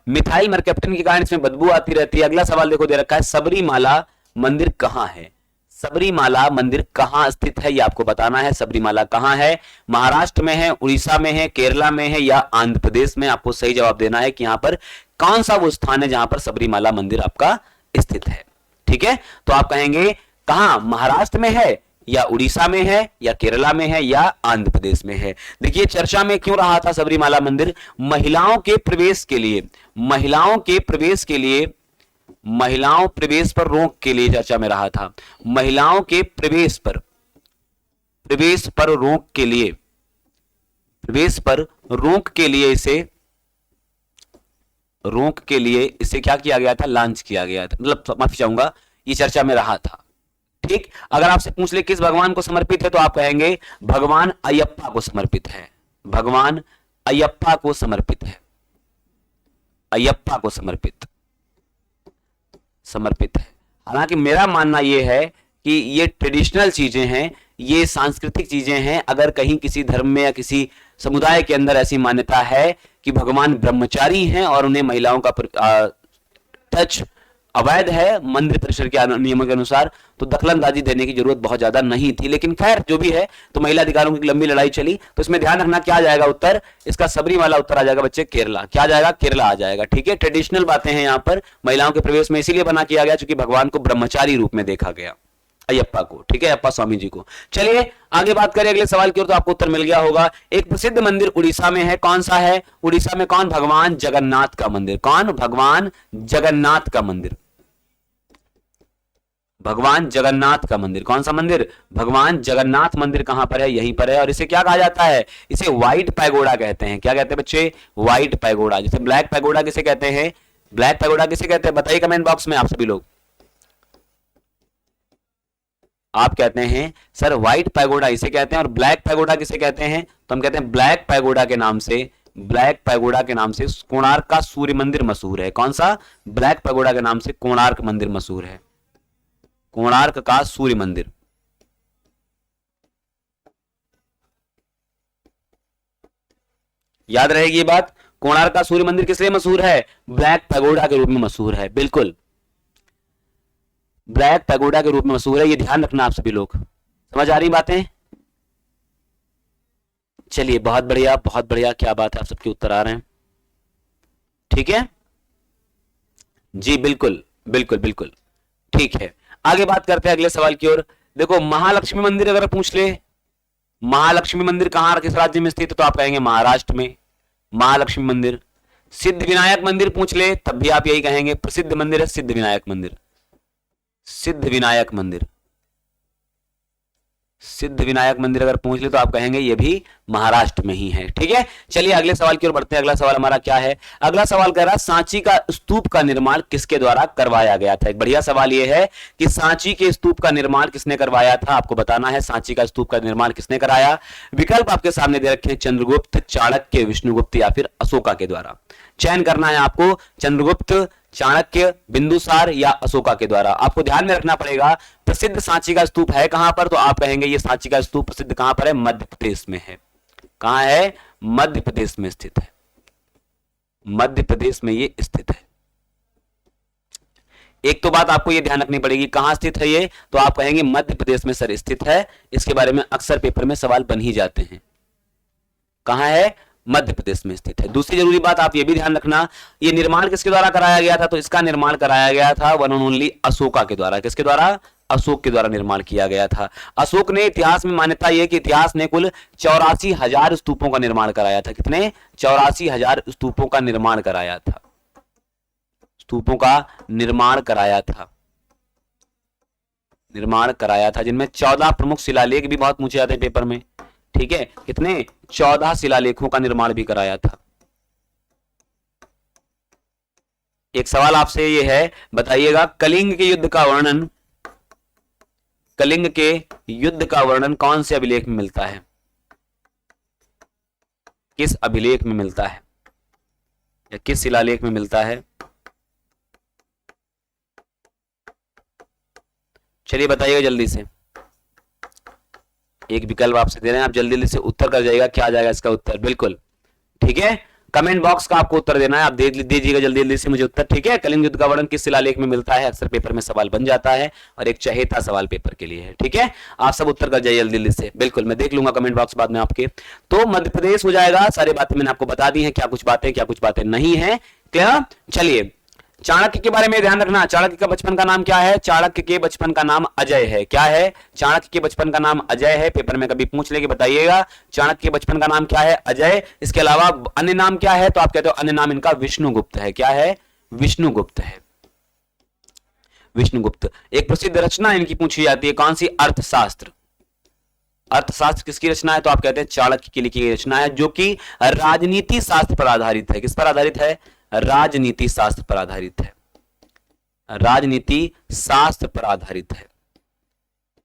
मिथाइल मरकैप्टन के कारण इसमें बदबू आती रहती है। अगला सवाल देखो दे रखा है, सबरीमाला मंदिर कहां है? सबरीमाला मंदिर कहां स्थित है ये आपको बताना है। सबरीमाला कहां है? महाराष्ट्र में है, उड़ीसा में है, केरला में है या आंध्र प्रदेश में? आपको सही जवाब देना है कि यहां पर कौन सा वो स्थान है जहां पर सबरीमाला मंदिर आपका स्थित है। ठीक है, तो आप कहेंगे कहां? महाराष्ट्र में है या उड़ीसा में है या केरला में है या आंध्र प्रदेश में है। देखिए चर्चा में क्यों रहा था सबरीमाला मंदिर? महिलाओं के प्रवेश के लिए, महिलाओं प्रवेश पर रोक के लिए चर्चा में रहा था। महिलाओं के प्रवेश पर रोक के लिए, इसे क्या किया गया था? लॉन्च किया गया था, मतलब माफी चाहूंगा, ये चर्चा में रहा था। ठीक, अगर आपसे पूछ ले किस भगवान को समर्पित है तो आप कहेंगे भगवान अयप्पा को समर्पित है। भगवान अयप्पा को समर्पित है, अयप्पा को समर्पित है। हालांकि मेरा मानना यह है कि ये ट्रेडिशनल चीजें हैं, ये सांस्कृतिक चीजें हैं। अगर कहीं किसी धर्म में या किसी समुदाय के अंदर ऐसी मान्यता है कि भगवान ब्रह्मचारी हैं और उन्हें महिलाओं का टच अवैध है मंदिर परिसर के नियमों के अनुसार, तो दखलंदाजी देने की जरूरत बहुत ज्यादा नहीं थी। लेकिन खैर जो भी है, तो महिला अधिकारों की लंबी लड़ाई चली, तो इसमें ध्यान रखना क्या आ जाएगा उत्तर? इसका सबरीमाला उत्तर आ जाएगा बच्चे केरला। क्या आ जाएगा? केरला आ जाएगा। ठीक है, ट्रेडिशनल बातें हैं यहाँ पर। महिलाओं के प्रवेश में इसीलिए बना किया गया क्योंकि भगवान को ब्रह्मचारी रूप में देखा गया, अयप्पा को। ठीक है, अयप्पा स्वामी जी को। चलिए आगे बात करें अगले सवाल की ओर, तो आपको उत्तर मिल गया होगा। एक प्रसिद्ध मंदिर उड़ीसा में है, कौन सा है? उड़ीसा में कौन? भगवान जगन्नाथ का मंदिर। कौन? भगवान जगन्नाथ का मंदिर। भगवान जगन्नाथ का मंदिर। कौन सा मंदिर? भगवान जगन्नाथ मंदिर कहां पर है? यहीं पर है। और इसे क्या कहा जाता है? इसे व्हाइट पैगोडा कहते हैं। क्या कहते हैं बच्चे? White pagoda. जैसे ब्लैक पैगोडा किसे कहते हैं? ब्लैक पैगोडा किसे कहते हैं? बताइए कमेंट बॉक्स में आप सभी लोग। आप कहते हैं सर व्हाइट पैगोडा इसे कहते हैं, और ब्लैक पैगोडा किसे कहते हैं? तो हम कहते हैं ब्लैक पैगोडा के नाम से, कोणार्क का सूर्य मंदिर मशहूर है। कौन सा? ब्लैक पैगोडा के नाम से कोणार्क मंदिर मशहूर है, कोणार्क का सूर्य मंदिर। याद रहेगी ये बात, कोणार्क का सूर्य मंदिर किस लिए मशहूर है? ब्लैक पैगोडा के रूप में मशहूर है, बिल्कुल। ब्लैक पैगोडा के रूप में मशहूर है। ये ध्यान रखना आप सभी लोग। समझ आ रही बातें? चलिए बहुत बढ़िया, बहुत बढ़िया, क्या बात है, आप सबके उत्तर आ रहे हैं। ठीक है जी, बिल्कुल बिल्कुल बिल्कुल ठीक है। आगे बात करते हैं अगले सवाल की ओर। देखो महालक्ष्मी मंदिर अगर पूछ ले, महालक्ष्मी मंदिर कहां किस राज्य में स्थित है, तो आप कहेंगे महाराष्ट्र में महालक्ष्मी मंदिर। सिद्ध विनायक मंदिर पूछ ले तब भी आप यही कहेंगे, प्रसिद्ध मंदिर है सिद्ध विनायक मंदिर। सिद्ध विनायक मंदिर, सिद्ध विनायक मंदिर अगर पूछ ले तो आप कहेंगे ये भी महाराष्ट्र में ही है। ठीक है, चलिए अगले सवाल की ओर बढ़ते हैं। अगला सवाल हमारा क्या है? अगला सवाल कह रहा है सांची का स्तूप का निर्माण किसके द्वारा करवाया गया था। एक बढ़िया सवाल ये है कि सांची के स्तूप का निर्माण किसने करवाया था, आपको बताना है सांची का स्तूप का निर्माण किसने कराया। विकल्प आपके सामने दे रखे हैं, चंद्रगुप्त, चाणक्य, विष्णुगुप्त या फिर अशोका के द्वारा। चयन करना है आपको, चंद्रगुप्त, चाणक्य, बिंदुसार या अशोका के द्वारा। आपको ध्यान में रखना पड़ेगा प्रसिद्ध सांची का स्तूप है कहां पर, तो आप कहेंगे ये सांची का स्तूप प्रसिद्ध कहां पर है, मध्य प्रदेश में है। कहां है? मध्य प्रदेश में स्थित है। मध्य प्रदेश में ये स्थित है। एक तो बात आपको ये ध्यान रखनी पड़ेगी कहां स्थित है ये, तो आप कहेंगे मध्य प्रदेश में सर स्थित है। इसके बारे में अक्सर पेपर में सवाल बन ही जाते हैं। कहां है? मध्य प्रदेश में स्थित है। दूसरी जरूरी बात आप ये भी ध्यान रखना, ये निर्माण किसके द्वारा कराया गया था, तो इसका निर्माण कराया गया था वन एंड ओनली अशोका के द्वारा। किसके द्वारा? अशोक के द्वारा निर्माण किया गया था। अशोक ने, इतिहास में मान्यता यह कि इतिहास ने कुल 84,000 स्तूपों का निर्माण कराया था। कितने? 84,000 स्तूपों का निर्माण कराया था। स्तूपों का निर्माण कराया था, निर्माण कराया था, जिनमें 14 प्रमुख शिलालेख भी बहुत पूछे जाते हैं पेपर में। ठीक है, कितने? 14 शिलालेखों का निर्माण भी कराया था। एक सवाल आपसे ये है, बताइएगा कलिंग के युद्ध का वर्णन, कलिंग के युद्ध का वर्णन कौन से अभिलेख में मिलता है? किस अभिलेख में मिलता है या किस शिलालेख में मिलता है? चलिए बताइएगा जल्दी से। एक विकल्प आपसे दे रहे हैं, आप जल्दी जल्दी से उत्तर कर जाइएगा। क्या आ जाएगा इसका उत्तर? बिल्कुल ठीक है, कमेंट बॉक्स का आपको उत्तर देना है, आप दे दीजिएगा जल्दी जल्दी से मुझे उत्तर। ठीक है, कलिंग युद्ध का वर्णन किस शिलालेख में मिलता है, अक्सर पेपर में सवाल बन जाता है और एक चहेता सवाल पेपर के लिए है। ठीक है, आप सब उत्तर कर जाइए जल्दी जल्दी से। बिल्कुल, मैं देख लूंगा कमेंट बॉक्स बाद में आपके। तो मध्य प्रदेश हो जाएगा। सारी बातें मैंने आपको बता दी है, क्या कुछ बातें नहीं है। क्लियर? चलिए चाणक्य के बारे में ध्यान रखना। चाणक्य का बचपन का नाम क्या है? चाणक्य के बचपन का नाम अजय है। क्या है? चाणक्य के बचपन का नाम अजय है। पेपर में कभी पूछ लेके बताइएगा चाणक्य के बचपन का नाम क्या है? अजय। इसके अलावा अन्य नाम क्या है, तो आप कहते हो अन्य नाम इनका विष्णुगुप्त है। क्या है? विष्णुगुप्त है। विष्णुगुप्त। एक प्रसिद्ध रचना इनकी पूछी जाती है, कौन सी? अर्थशास्त्र। अर्थशास्त्र किसकी रचना है, तो आप कहते हैं चाणक्य की लिखी गई रचना है, जो कि राजनीति शास्त्र पर आधारित है। किस पर आधारित है? राजनीति शास्त्र पर आधारित है। राजनीति शास्त्र पर आधारित है।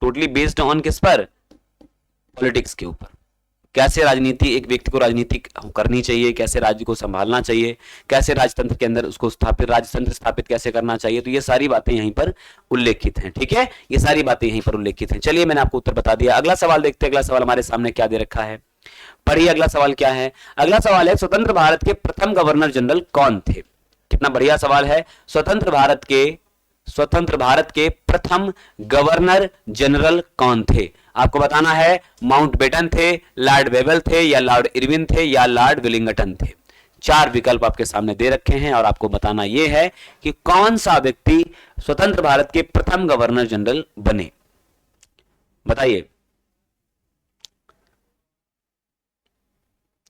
टोटली बेस्ड ऑन किस पर? पॉलिटिक्स के ऊपर। कैसे राजनीति, एक व्यक्ति को राजनीति करनी चाहिए, कैसे राज्य को संभालना चाहिए, कैसे राजतंत्र के अंदर उसको स्थापित, राजतंत्र स्थापित कैसे करना चाहिए, तो ये सारी बातें यहीं पर उल्लेखित हैं। ठीक है, ये सारी बातें यहीं पर उल्लेखित हैं। चलिए मैंने आपको उत्तर बता दिया। अगला सवाल देखते हैं। अगला सवाल हमारे सामने क्या दे रखा है, पढ़िए। अगला सवाल क्या है? अगला सवाल है स्वतंत्र भारत के प्रथम गवर्नर जनरल कौन थे? कितना बढ़िया सवाल है। स्वतंत्र भारत के प्रथम गवर्नर जनरल कौन थे? आपको बताना है माउंटबेटन थे, लॉर्ड वेवेल थे या लॉर्ड इरविन थे या लॉर्ड विलिंगटन थे। 4 विकल्प आपके सामने दे रखे हैं और आपको बताना यह है कि कौन सा व्यक्ति स्वतंत्र भारत के प्रथम गवर्नर जनरल बने। बताइए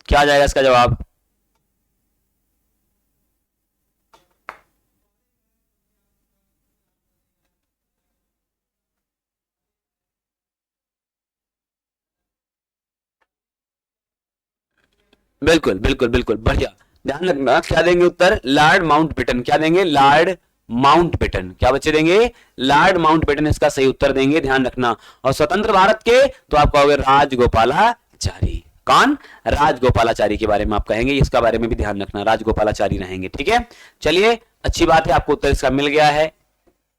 क्या आ जाएगा इसका जवाब? बिल्कुल बिल्कुल बिल्कुल बढ़िया, ध्यान रखना। क्या देंगे उत्तर? Lord Mountbatten. क्या देंगे? Lord Mountbatten. क्या बच्चे देंगे? लॉर्ड माउंटबेटन इसका सही उत्तर देंगे, ध्यान रखना। और स्वतंत्र भारत के तो आप कहोगे राजगोपालाचारी। कौन? राजगोपालाचारी के बारे में आप कहेंगे, इसका बारे में भी ध्यान रखना, राजगोपालाचारी रहेंगे। ठीक है, चलिए अच्छी बात है, आपको उत्तर इसका मिल गया है।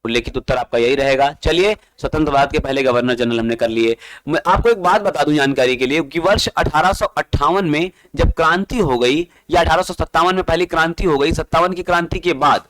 उल्लेखित उत्तर आपका यही रहेगा। चलिए स्वतंत्र भारत के पहले गवर्नर जनरल हमने कर लिए। मैं आपको एक बात बता दूं जानकारी के लिए कि वर्ष 1858 में जब क्रांति हो गई, या 1857 में पहली क्रांति हो गई, 57 की क्रांति के बाद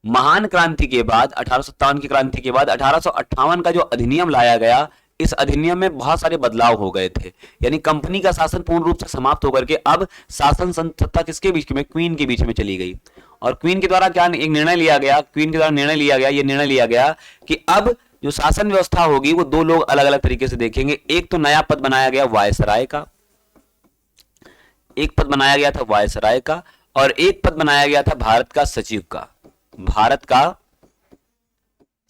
महान क्रांति के बाद 1857 की क्रांति के बाद 1858 का जो अधिनियम लाया गया, इस अधिनियम में बहुत सारे बदलाव हो गए थे। यानी कंपनी का शासन पूर्ण रूप से समाप्त होकर के अब शासन सत्ता किसके बीच में, क्वीन के बीच में चली गई। और क्वीन के द्वारा क्या एक निर्णय लिया गया, क्वीन के द्वारा निर्णय लिया गया, ये निर्णय लिया गया कि अब जो शासन व्यवस्था होगी वो दो लोग अलग अलग तरीके से देखेंगे। एक तो नया पद बनाया गया वायसराय का, एक पद बनाया गया था वायसराय का, और एक पद बनाया गया था भारत का सचिव का। भारत का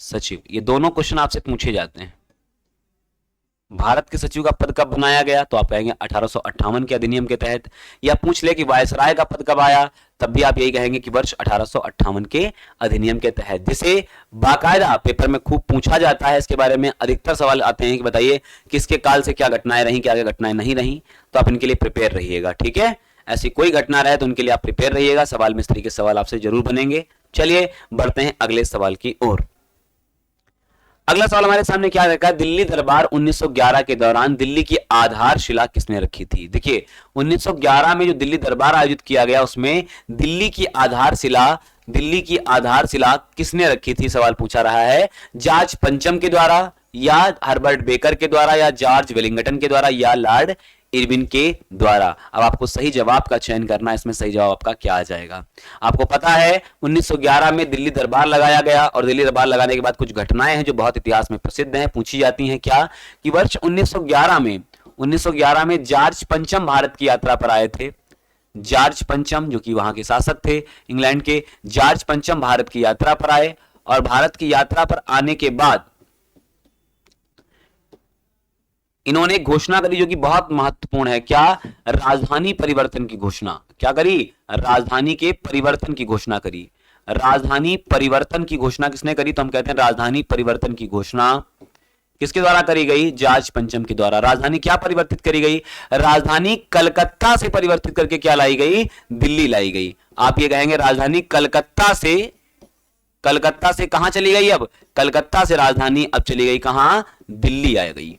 सचिव, ये दोनों क्वेश्चन आपसे पूछे जाते हैं। भारत के सचिव का पद कब बनाया गया, तो आप कहेंगे 1858 के अधिनियम के तहत। या पूछ ले कि वायसराय का पद कब आया, तब भी आप यही कहेंगे कि वर्ष 1858 के अधिनियम के तहत, जिसे बाकायदा पेपर में खूब पूछा जाता है। इसके बारे में अधिकतर सवाल आते हैं कि बताइए किसके काल से क्या घटनाएं रही, क्या क्या घटनाएं नहीं रही। तो आप इनके लिए प्रिपेयर रहिएगा, ठीक है। ऐसी कोई घटना रहे तो उनके लिए आप प्रिपेयर रहिएगा। सवाल में इस तरीके के सवाल आपसे जरूर बनेंगे। चलिए बढ़ते हैं अगले सवाल की ओर। अगला सवाल हमारे सामने क्या रखा है, दिल्ली दरबार 1911 के दौरान दिल्ली की आधारशिला किसने रखी थी। देखिए 1911 में जो दिल्ली दरबार आयोजित किया गया उसमें दिल्ली की आधारशिला किसने रखी थी, सवाल पूछा रहा है। जॉर्ज पंचम के द्वारा, या हर्बर्ट बेकर के द्वारा, या जॉर्ज वेलिंगटन के द्वारा, या लॉर्ड इरविन के द्वारा। अब आपको सही जवाब का चयन करना है। इसमें सही जवाब आपका क्या आ जाएगा। आपको पता है 1911 में दिल्ली दरबार लगाया गया, और दिल्ली दरबार लगाने के बाद कुछ घटनाएं हैं जो बहुत इतिहास में प्रसिद्ध हैं, पूछी जाती हैं। क्या कि वर्ष 1911 में जॉर्ज पंचम भारत की यात्रा पर आए थे। जॉर्ज पंचम जो कि वहां के शासक थे इंग्लैंड के, जॉर्ज पंचम भारत की यात्रा पर आए, और भारत की यात्रा पर आने के बाद इन्होंने घोषणा करी जो कि बहुत महत्वपूर्ण है। क्या, राजधानी परिवर्तन की घोषणा। क्या करी, राजधानी के परिवर्तन की घोषणा करी। राजधानी परिवर्तन की घोषणा किसने करी, तो हम कहते हैं राजधानी परिवर्तन की घोषणा किसके द्वारा करी गई, जॉर्ज पंचम के द्वारा। राजधानी क्या परिवर्तित करी गई, राजधानी कलकत्ता से परिवर्तित करके क्या लाई गई, दिल्ली लाई गई। आप ये कहेंगे राजधानी कलकत्ता से कहां चली गई, अब कलकत्ता से राजधानी अब चली गई कहां, दिल्ली आ गई।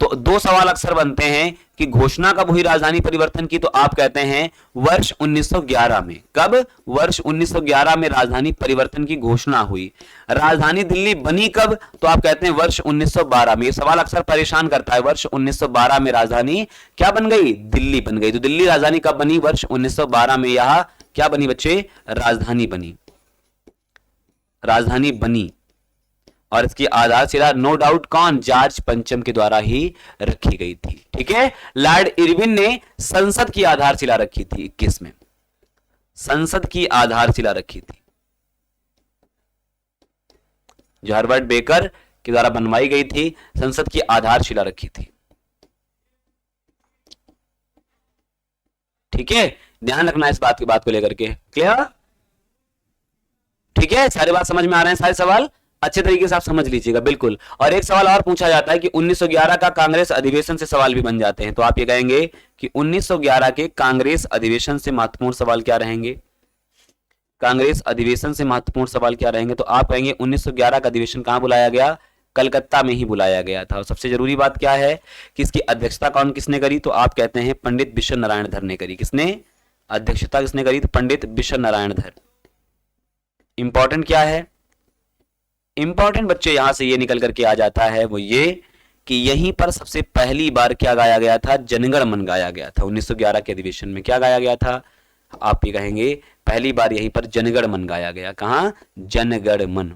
तो दो सवाल अक्सर बनते हैं कि घोषणा कब हुई राजधानी परिवर्तन की, तो आप कहते हैं वर्ष 1911 में। कब, वर्ष 1911 में राजधानी परिवर्तन की घोषणा हुई। राजधानी दिल्ली बनी कब, तो आप कहते हैं वर्ष 1912 में। ये सवाल अक्सर परेशान करता है। वर्ष 1912 में राजधानी क्या बन गई, दिल्ली बन गई। तो दिल्ली राजधानी कब बनी, वर्ष 1912 में। यह क्या बनी बच्चे, राजधानी बनी। और इसकी आधारशिला नो डाउट कौन, जॉर्ज पंचम के द्वारा ही रखी गई थी, ठीक है। लॉर्ड इरविन ने संसद की आधारशिला रखी थी 21 में, संसद की आधारशिला रखी थी जो हर्बर्ट बेकर के द्वारा बनवाई गई थी। संसद की आधारशिला रखी थी, ठीक है। ध्यान रखना इस बात को लेकर के, क्लियर, ठीक है। सारी बात समझ में आ रहे हैं, सारे सवाल अच्छे तरीके से आप समझ लीजिएगा, बिल्कुल। और एक सवाल और पूछा जाता है कि 1911 का कांग्रेस अधिवेशन से सवाल भी बन जाते हैं। तो आप ये कहेंगे कि 1911 के कांग्रेस अधिवेशन से महत्वपूर्ण सवाल क्या रहेंगे, कांग्रेस अधिवेशन से महत्वपूर्ण सवाल क्या रहेंगे। तो आप कहेंगे 1911 का अधिवेशन कहां बुलाया गया, कलकत्ता में ही बुलाया गया था। और सबसे जरूरी बात क्या है कि इसकी अध्यक्षता किसने करी, तो आप कहते हैं पंडित बिशन नारायण धर ने करी। किसने, अध्यक्षता किसने करी, तो पंडित बिशन नारायण धर। इंपॉर्टेंट क्या है, इंपॉर्टेंट बच्चे यहां से ये निकल करके आ जाता है, वो ये कि यहीं पर सबसे पहली बार क्या गाया गया था, जनगण मन गाया गया था। 1911 के अधिवेशन में क्या गाया गया था, आप ये कहेंगे पहली बार यहीं पर जनगण मन गाया गया। कहां, जनगण मन।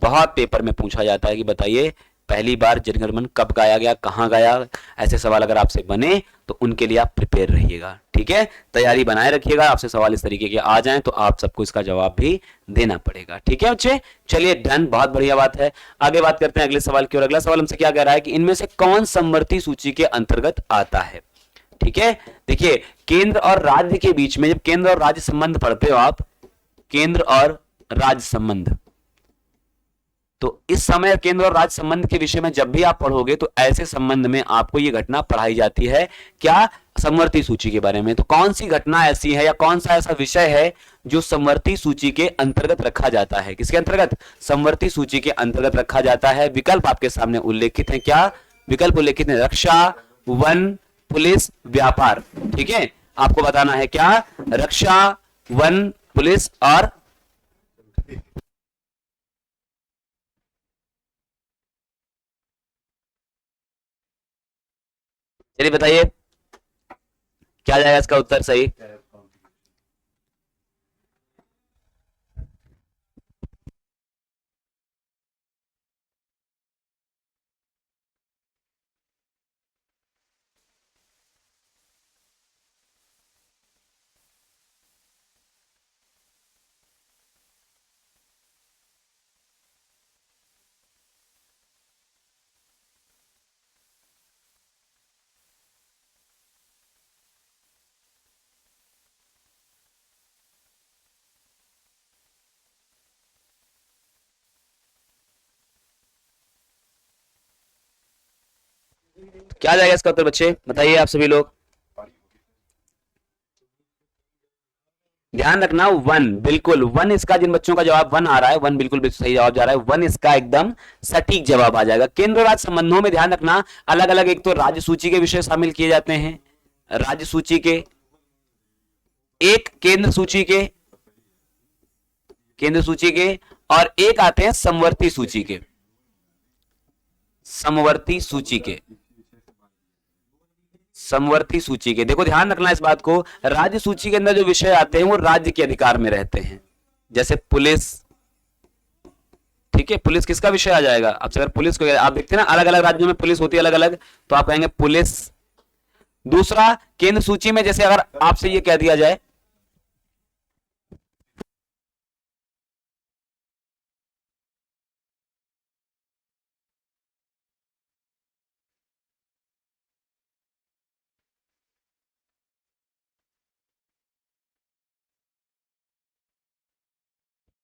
बहुत पेपर में पूछा जाता है कि बताइए पहली बार जनगण मन कब गाया गया, कहां गाया। ऐसे सवाल अगर आपसे बने तो उनके लिए आप प्रिपेयर रहिएगा, ठीक है। तैयारी बनाए रखिएगा, आपसे सवाल इस तरीके के आ जाएं तो आप सबको इसका जवाब भी देना पड़ेगा, ठीक है बच्चे। चलिए डन, बहुत बढ़िया बात है। आगे बात करते हैं अगले सवाल की। और अगला सवाल हमसे क्या कह रहा है कि इनमें से कौन समवर्ती सूची के अंतर्गत आता है, ठीक है। देखिए केंद्र और राज्य के बीच में जब केंद्र और राज्य संबंध पढ़ते हो आप, केंद्र और राज्य संबंध, तो इस समय केंद्र और राज्य संबंध के विषय में जब भी आप पढ़ोगे तो ऐसे संबंध में आपको यह घटना पढ़ाई जाती है, क्या, समवर्ती सूची के बारे में। तो कौन सी घटना ऐसी है या कौन सा ऐसा विषय है जो समवर्ती सूची के अंतर्गत रखा जाता है, किसके अंतर्गत, समवर्ती सूची के अंतर्गत रखा जाता है। विकल्प आपके सामने उल्लेखित है, क्या विकल्प उल्लेखित है, रक्षा, वन, पुलिस, व्यापार, ठीक है। आपको बताना है क्या, रक्षा, वन, पुलिस और चलिए बताइए क्या जाएगा इसका उत्तर सही। क्या जाएगा इसका उत्तर बच्चे, बताइए आप सभी लोग। ध्यान रखना वन, बिल्कुल वन इसका, जिन बच्चों का जवाब वन आ रहा है, वन बिल्कुल सही जवाब जा रहा है, वन इसका एकदम सटीक जवाब आ जाएगा। केंद्र राज्य संबंधों में ध्यान रखना अलग अलग, एक तो राज्य सूची के विषय शामिल किए जाते हैं, राज्य सूची के, एक केंद्र सूची के, केंद्र सूची के, और एक आते हैं समवर्ती सूची के, समवर्ती सूची के, समवर्ती सूची के। देखो ध्यान रखना इस बात को, राज्य सूची के अंदर जो विषय आते हैं वो राज्य के अधिकार में रहते हैं, जैसे पुलिस, ठीक है, पुलिस किसका विषय आ जाएगा। अब अगर पुलिस को आप देखते हैं ना अलग अलग राज्यों में पुलिस होती है अलग अलग, तो आप कहेंगे पुलिस। दूसरा केंद्र सूची में, जैसे अगर आपसे ये कह दिया जाए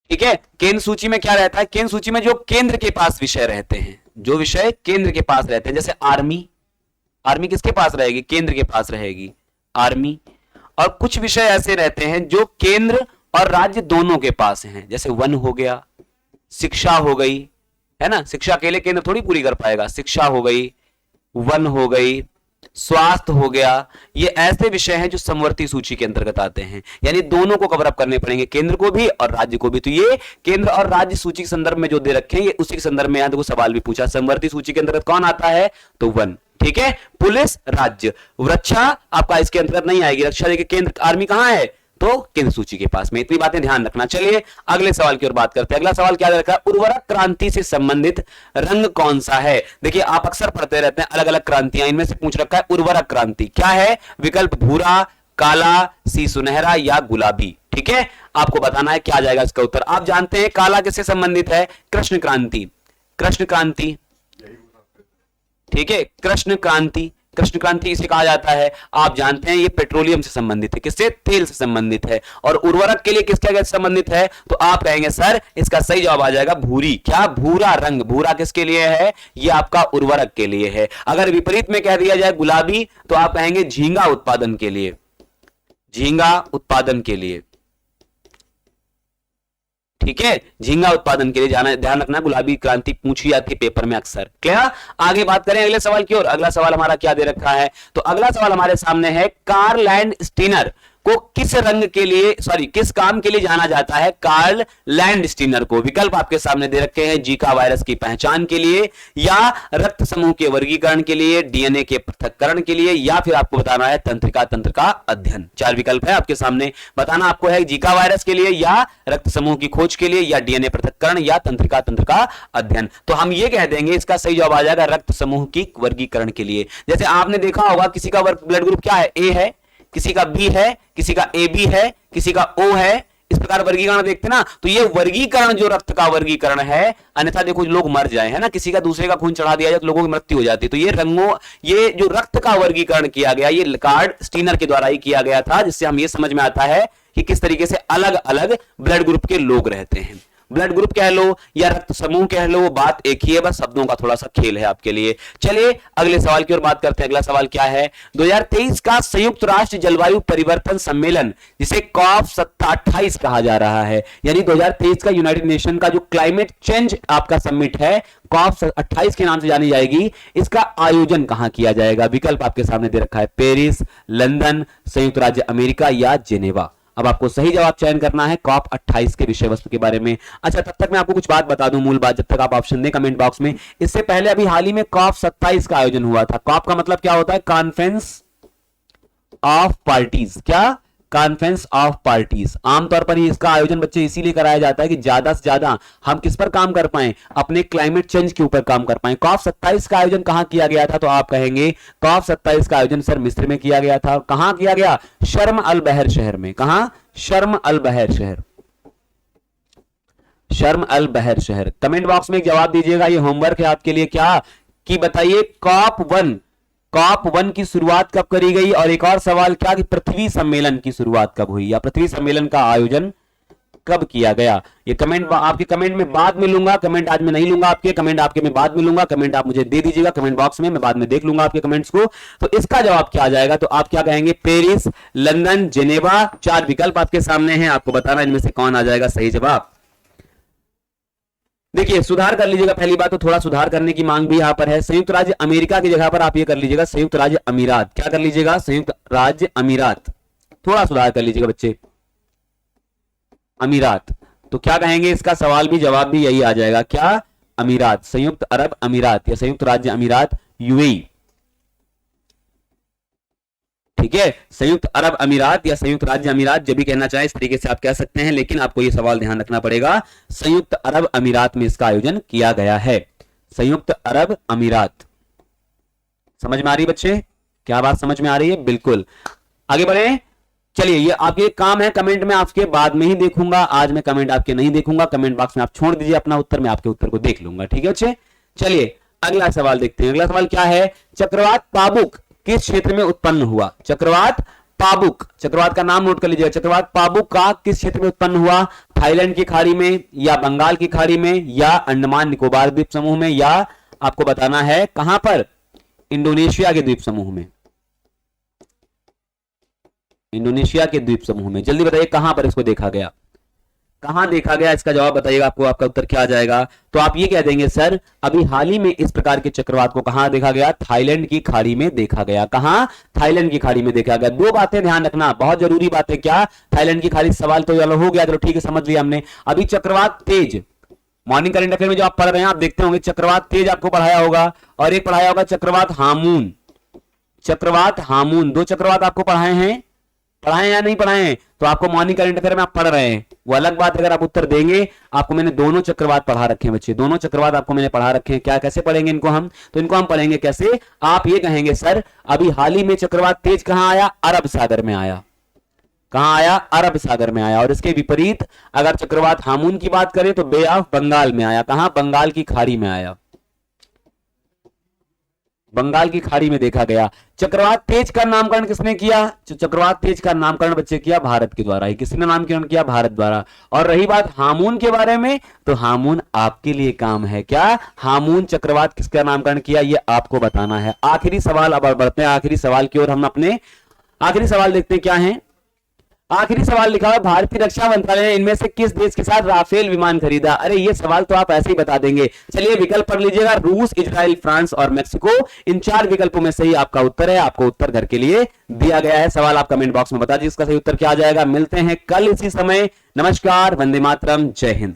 ठीक है, केंद्र सूची में क्या रहता है, केंद्र सूची में जो केंद्र के पास विषय रहते हैं, जो विषय केंद्र के पास रहते हैं, जैसे आर्मी, आर्मी किसके पास रहेगी, केंद्र के पास रहेगी आर्मी। और कुछ विषय ऐसे रहते हैं जो केंद्र और राज्य दोनों के पास हैं, जैसे वन हो गया, शिक्षा हो गई, है ना, शिक्षा अकेले केंद्र थोड़ी पूरी कर पाएगा, शिक्षा हो गई, वन हो गई, स्वास्थ्य हो गया। ये ऐसे विषय हैं जो समवर्ती सूची के अंतर्गत आते हैं, यानी दोनों को कवर अप करने पड़ेंगे, केंद्र को भी और राज्य को भी। तो ये केंद्र और राज्य सूची के संदर्भ में जो दे रखे हैं, ये उसी के संदर्भ में, यहां देखो सवाल भी पूछा, समवर्ती सूची के अंतर्गत कौन आता है, तो वन, ठीक है, पुलिस राज्य। रक्षा आपका इसके अंतर्गत नहीं आएगी, रक्षा देखिए केंद्र, आर्मी कहां है, तो केंद्र सूची के पास में। इतनी बातें ध्यान रखना। चलिए अगले सवाल की ओर बात करते हैं। अगला सवाल क्या रखा है, उर्वरक क्रांति से संबंधित रंग कौन सा है। देखिए आप अक्सर पढ़ते रहते हैं अलग अलग क्रांतियां, इनमें से पूछ रखा है उर्वरक क्रांति क्या है, विकल्प भूरा, काला, सी सुनहरा या गुलाबी। ठीक है, आपको बताना है क्या जाएगा इसका उत्तर। आप जानते हैं काला किससे संबंधित है, कृष्ण क्रांति, कृष्ण क्रांति, ठीक है, कृष्ण क्रांति, कृष्ण क्रांति इसे कहा जाता है। आप जानते हैं ये पेट्रोलियम से संबंधित है, किससे, तेल से संबंधित है। और उर्वरक के लिए किसके संबंधित है, तो आप कहेंगे सर इसका सही जवाब आ जाएगा भूरी, क्या, भूरा रंग। भूरा किसके लिए है, ये आपका उर्वरक के लिए है। अगर विपरीत में कह दिया जाए गुलाबी, तो आप कहेंगे झींगा उत्पादन के लिए, झींगा उत्पादन के लिए, ठीक है, झींगा उत्पादन के लिए जाना, ध्यान रखना गुलाबी क्रांति पूछी जाती है पेपर में अक्सर। क्लियर। आगे बात करें अगले सवाल की ओर। अगला सवाल हमारा क्या दे रखा है, तो अगला सवाल हमारे सामने है, कार्ल लैंडस्टीनर को किस रंग के लिए, सॉरी किस काम के लिए जाना जाता है, कार्ल लैंडस्टीनर को। विकल्प आपके सामने दे रखे हैं, जीका वायरस की पहचान के लिए, या रक्त समूह के वर्गीकरण के लिए, डीएनए के पृथक्करण के लिए, या फिर आपको बताना है तंत्रिका तंत्र का अध्ययन। चार विकल्प है आपके सामने, बताना आपको है जीका वायरस के लिए, या रक्त समूह की खोज के लिए, या डीएनए पृथक्करण, या तंत्रिका तंत्र का अध्ययन। तो हम ये कह देंगे इसका सही जवाब आ जाएगा रक्त समूह की वर्गीकरण के लिए। जैसे आपने देखा होगा किसी का ब्लड ग्रुप क्या है, ए है, किसी का बी है, किसी का ए बी है, किसी का ओ है, इस प्रकार वर्गीकरण देखते ना। तो ये वर्गीकरण जो रक्त का वर्गीकरण है, अन्यथा देखो लोग मर जाए, है ना, किसी का दूसरे का खून चढ़ा दिया जाए तो लोगों की मृत्यु हो जाती है। तो ये रंगों, ये जो रक्त का वर्गीकरण किया गया, ये कार्ल स्टीनर के द्वारा ही किया गया था, जिससे हम ये समझ में आता है कि किस तरीके से अलग अलग ब्लड ग्रुप के लोग रहते हैं। ब्लड ग्रुप कह लो या रक्त समूह कह लो, वो बात एक ही है, बस शब्दों का थोड़ा सा खेल है आपके लिए। चलिए अगले सवाल की ओर बात करते हैं। अगला सवाल क्या है, 2023 का संयुक्त राष्ट्र जलवायु परिवर्तन सम्मेलन, जिसे कॉप 28 कहा जा रहा है, यानी 2023 का यूनाइटेड नेशन का जो क्लाइमेट चेंज आपका समिट है, कॉप 28 के नाम से जानी जाएगी, इसका आयोजन कहां किया जाएगा। विकल्प आपके सामने दे रखा है, पेरिस, लंदन, संयुक्त राज्य अमेरिका या जेनेवा। अब आपको सही जवाब चयन करना है कॉप 28 के विषय वस्तु के बारे में। अच्छा, तब तक मैं आपको कुछ बात बता दूं, मूल बात, जब तक आप ऑप्शन दें कमेंट बॉक्स में। इससे पहले अभी हाल ही में कॉप 27 का आयोजन हुआ था। कॉप का मतलब क्या होता है? Conference of parties. क्या? Conference of parties. आमतौर पर ही इसका आयोजन बच्चे इसीलिए कराया जाता है कि ज्यादा से ज्यादा हम किस पर काम कर पाए? अपने क्लाइमेट चेंज के ऊपर काम कर पाए। कॉप 27 का आयोजन कहां किया गया था? तो आप कहेंगे कॉप 27 का आयोजन सर मिस्र में किया गया था। कहां किया गया? शर्म अल बहर शहर में। कहां? शर्म अल बहर शहर। शर्म अल बहर शहर। कमेंट बॉक्स में एक जवाब दीजिएगा, ये होमवर्क है आपके लिए। क्या कि बताइए कॉप 1 की शुरुआत कब करी गई? और एक और सवाल क्या कि पृथ्वी सम्मेलन की शुरुआत कब हुई, या पृथ्वी सम्मेलन का आयोजन कब किया गया? ये कमेंट आपके कमेंट में बाद में लूंगा, कमेंट आज में नहीं लूंगा आपके, कमेंट आपके में बाद में लूंगा। कमेंट आप मुझे दे दीजिएगा कमेंट बॉक्स में, मैं बाद में देख लूंगा आपके कमेंट्स को। तो इसका जवाब क्या आ जाएगा? तो आप क्या कहेंगे? Paris, London, Geneva. 4 विकल्प आपके सामने हैं, आपको बताना इनमें से कौन आ जाएगा सही जवाब। देखिए, सुधार कर लीजिएगा। पहली बात तो थोड़ा सुधार करने की मांग भी यहां पर है। संयुक्त राज्य अमेरिका की जगह पर आप ये कर लीजिएगा संयुक्त राज्य अमीरात। क्या कर लीजिएगा? संयुक्त राज्य अमीरात। थोड़ा सुधार कर लीजिएगा बच्चे, अमीरात। तो क्या कहेंगे? इसका सवाल भी जवाब भी यही आ जाएगा। क्या? अमीरात, संयुक्त अरब अमीरात या संयुक्त राज्य अमीरात, यूएई। ठीक है, संयुक्त अरब अमीरात या संयुक्त राज्य अमीरात, जब भी कहना चाहे इस तरीके से आप कह सकते हैं, लेकिन आपको यह सवाल ध्यान रखना पड़ेगा, संयुक्त अरब अमीरात में इसका आयोजन किया गया है। संयुक्त अरब अमीरात। समझ में आ रही बच्चे? क्या बात समझ में आ रही है? बिल्कुल। आगे बढ़े। चलिए, ये आपके काम है, कमेंट में आपके बाद में ही देखूंगा, आज मैं कमेंट आपके नहीं देखूंगा। कमेंट बॉक्स में आप छोड़ दीजिए अपना उत्तर, मैं आपके उत्तर को देख लूंगा। ठीक है बच्चे? चलिए अगला सवाल देखते हैं। अगला सवाल क्या है? चक्रवात पाबुक किस क्षेत्र में उत्पन्न हुआ? चक्रवात पाबुक, चक्रवात का नाम नोट कर लीजिएगा। चक्रवात पाबुक का किस क्षेत्र में उत्पन्न हुआ? थाईलैंड की खाड़ी में, या बंगाल की खाड़ी में, या अंडमान निकोबार द्वीप समूह में, या आपको बताना है कहां पर? इंडोनेशिया के द्वीप समूह में। इंडोनेशिया के द्वीप समूह में। जल्दी बताइए कहां पर इसको देखा गया? कहां देखा गया? इसका जवाब बताइएगा, आपको आपका उत्तर क्या आ जाएगा? तो आप ये कह देंगे सर अभी हाल ही में इस प्रकार के चक्रवात को कहां देखा गया? थाईलैंड की खाड़ी में देखा गया। कहां? थाईलैंड की खाड़ी में देखा गया। 2 बातें ध्यान रखना, बहुत जरूरी बातें। क्या? थाईलैंड की खाड़ी, सवाल तो चलो हो गया, चलो ठीक है समझ लिया हमने। अभी चक्रवात तेज, मॉर्निंग करंट अफेयर में जो आप पढ़ रहे हैं आप देखते होंगे चक्रवात तेज आपको पढ़ाया होगा, और एक पढ़ाया होगा चक्रवात हामून। चक्रवात हामून, 2 चक्रवात आपको पढ़ाए हैं, पढ़ाए या नहीं पढ़ाए हैं? तो आपको मॉर्निंग करंट अफेयर में आप पढ़ रहे हैं, वो अलग बात। अगर आप उत्तर देंगे, आपको मैंने दोनों चक्रवात पढ़ा रखे हैं बच्चे, दोनों चक्रवात आपको मैंने पढ़ा रखे हैं। क्या कैसे पढ़ेंगे इनको हम? तो इनको हम पढ़ेंगे कैसे? आप ये कहेंगे सर अभी हाल ही में चक्रवात तेज कहां आया? अरब सागर में आया। कहां आया? अरब सागर में आया। और इसके विपरीत अगर चक्रवात हामून की बात करें तो बे ऑफ बंगाल में आया। कहां? बंगाल की खाड़ी में आया। बंगाल की खाड़ी में देखा गया। चक्रवात तेज का नामकरण किसने किया? चक्रवात तेज का नामकरण बच्चे किया भारत के द्वारा ही। किसने नामकरण किया? भारत द्वारा। और रही बात हामून के बारे में, तो हामून आपके लिए काम है। क्या? हामून चक्रवात किसका नामकरण किया, ये आपको बताना है। आखिरी सवाल, अब बढ़ते हैं आखिरी सवाल की ओर। हम अपने आखिरी सवाल देखते हैं क्या है। आखिरी सवाल लिखा हुआ, भारतीय रक्षा मंत्रालय ने इनमें से किस देश के साथ राफेल विमान खरीदा? अरे ये सवाल तो आप ऐसे ही बता देंगे। चलिए विकल्प पढ़ लीजिएगा, रूस, इजराइल, फ्रांस और मेक्सिको। इन 4 विकल्पों में सही आपका उत्तर है। आपको उत्तर घर के लिए दिया गया है। सवाल आप कमेंट बॉक्स में बता दीजिए इसका सही उत्तर क्या आ जाएगा। मिलते हैं कल इसी समय। नमस्कार, वंदे मातरम, जय हिंद।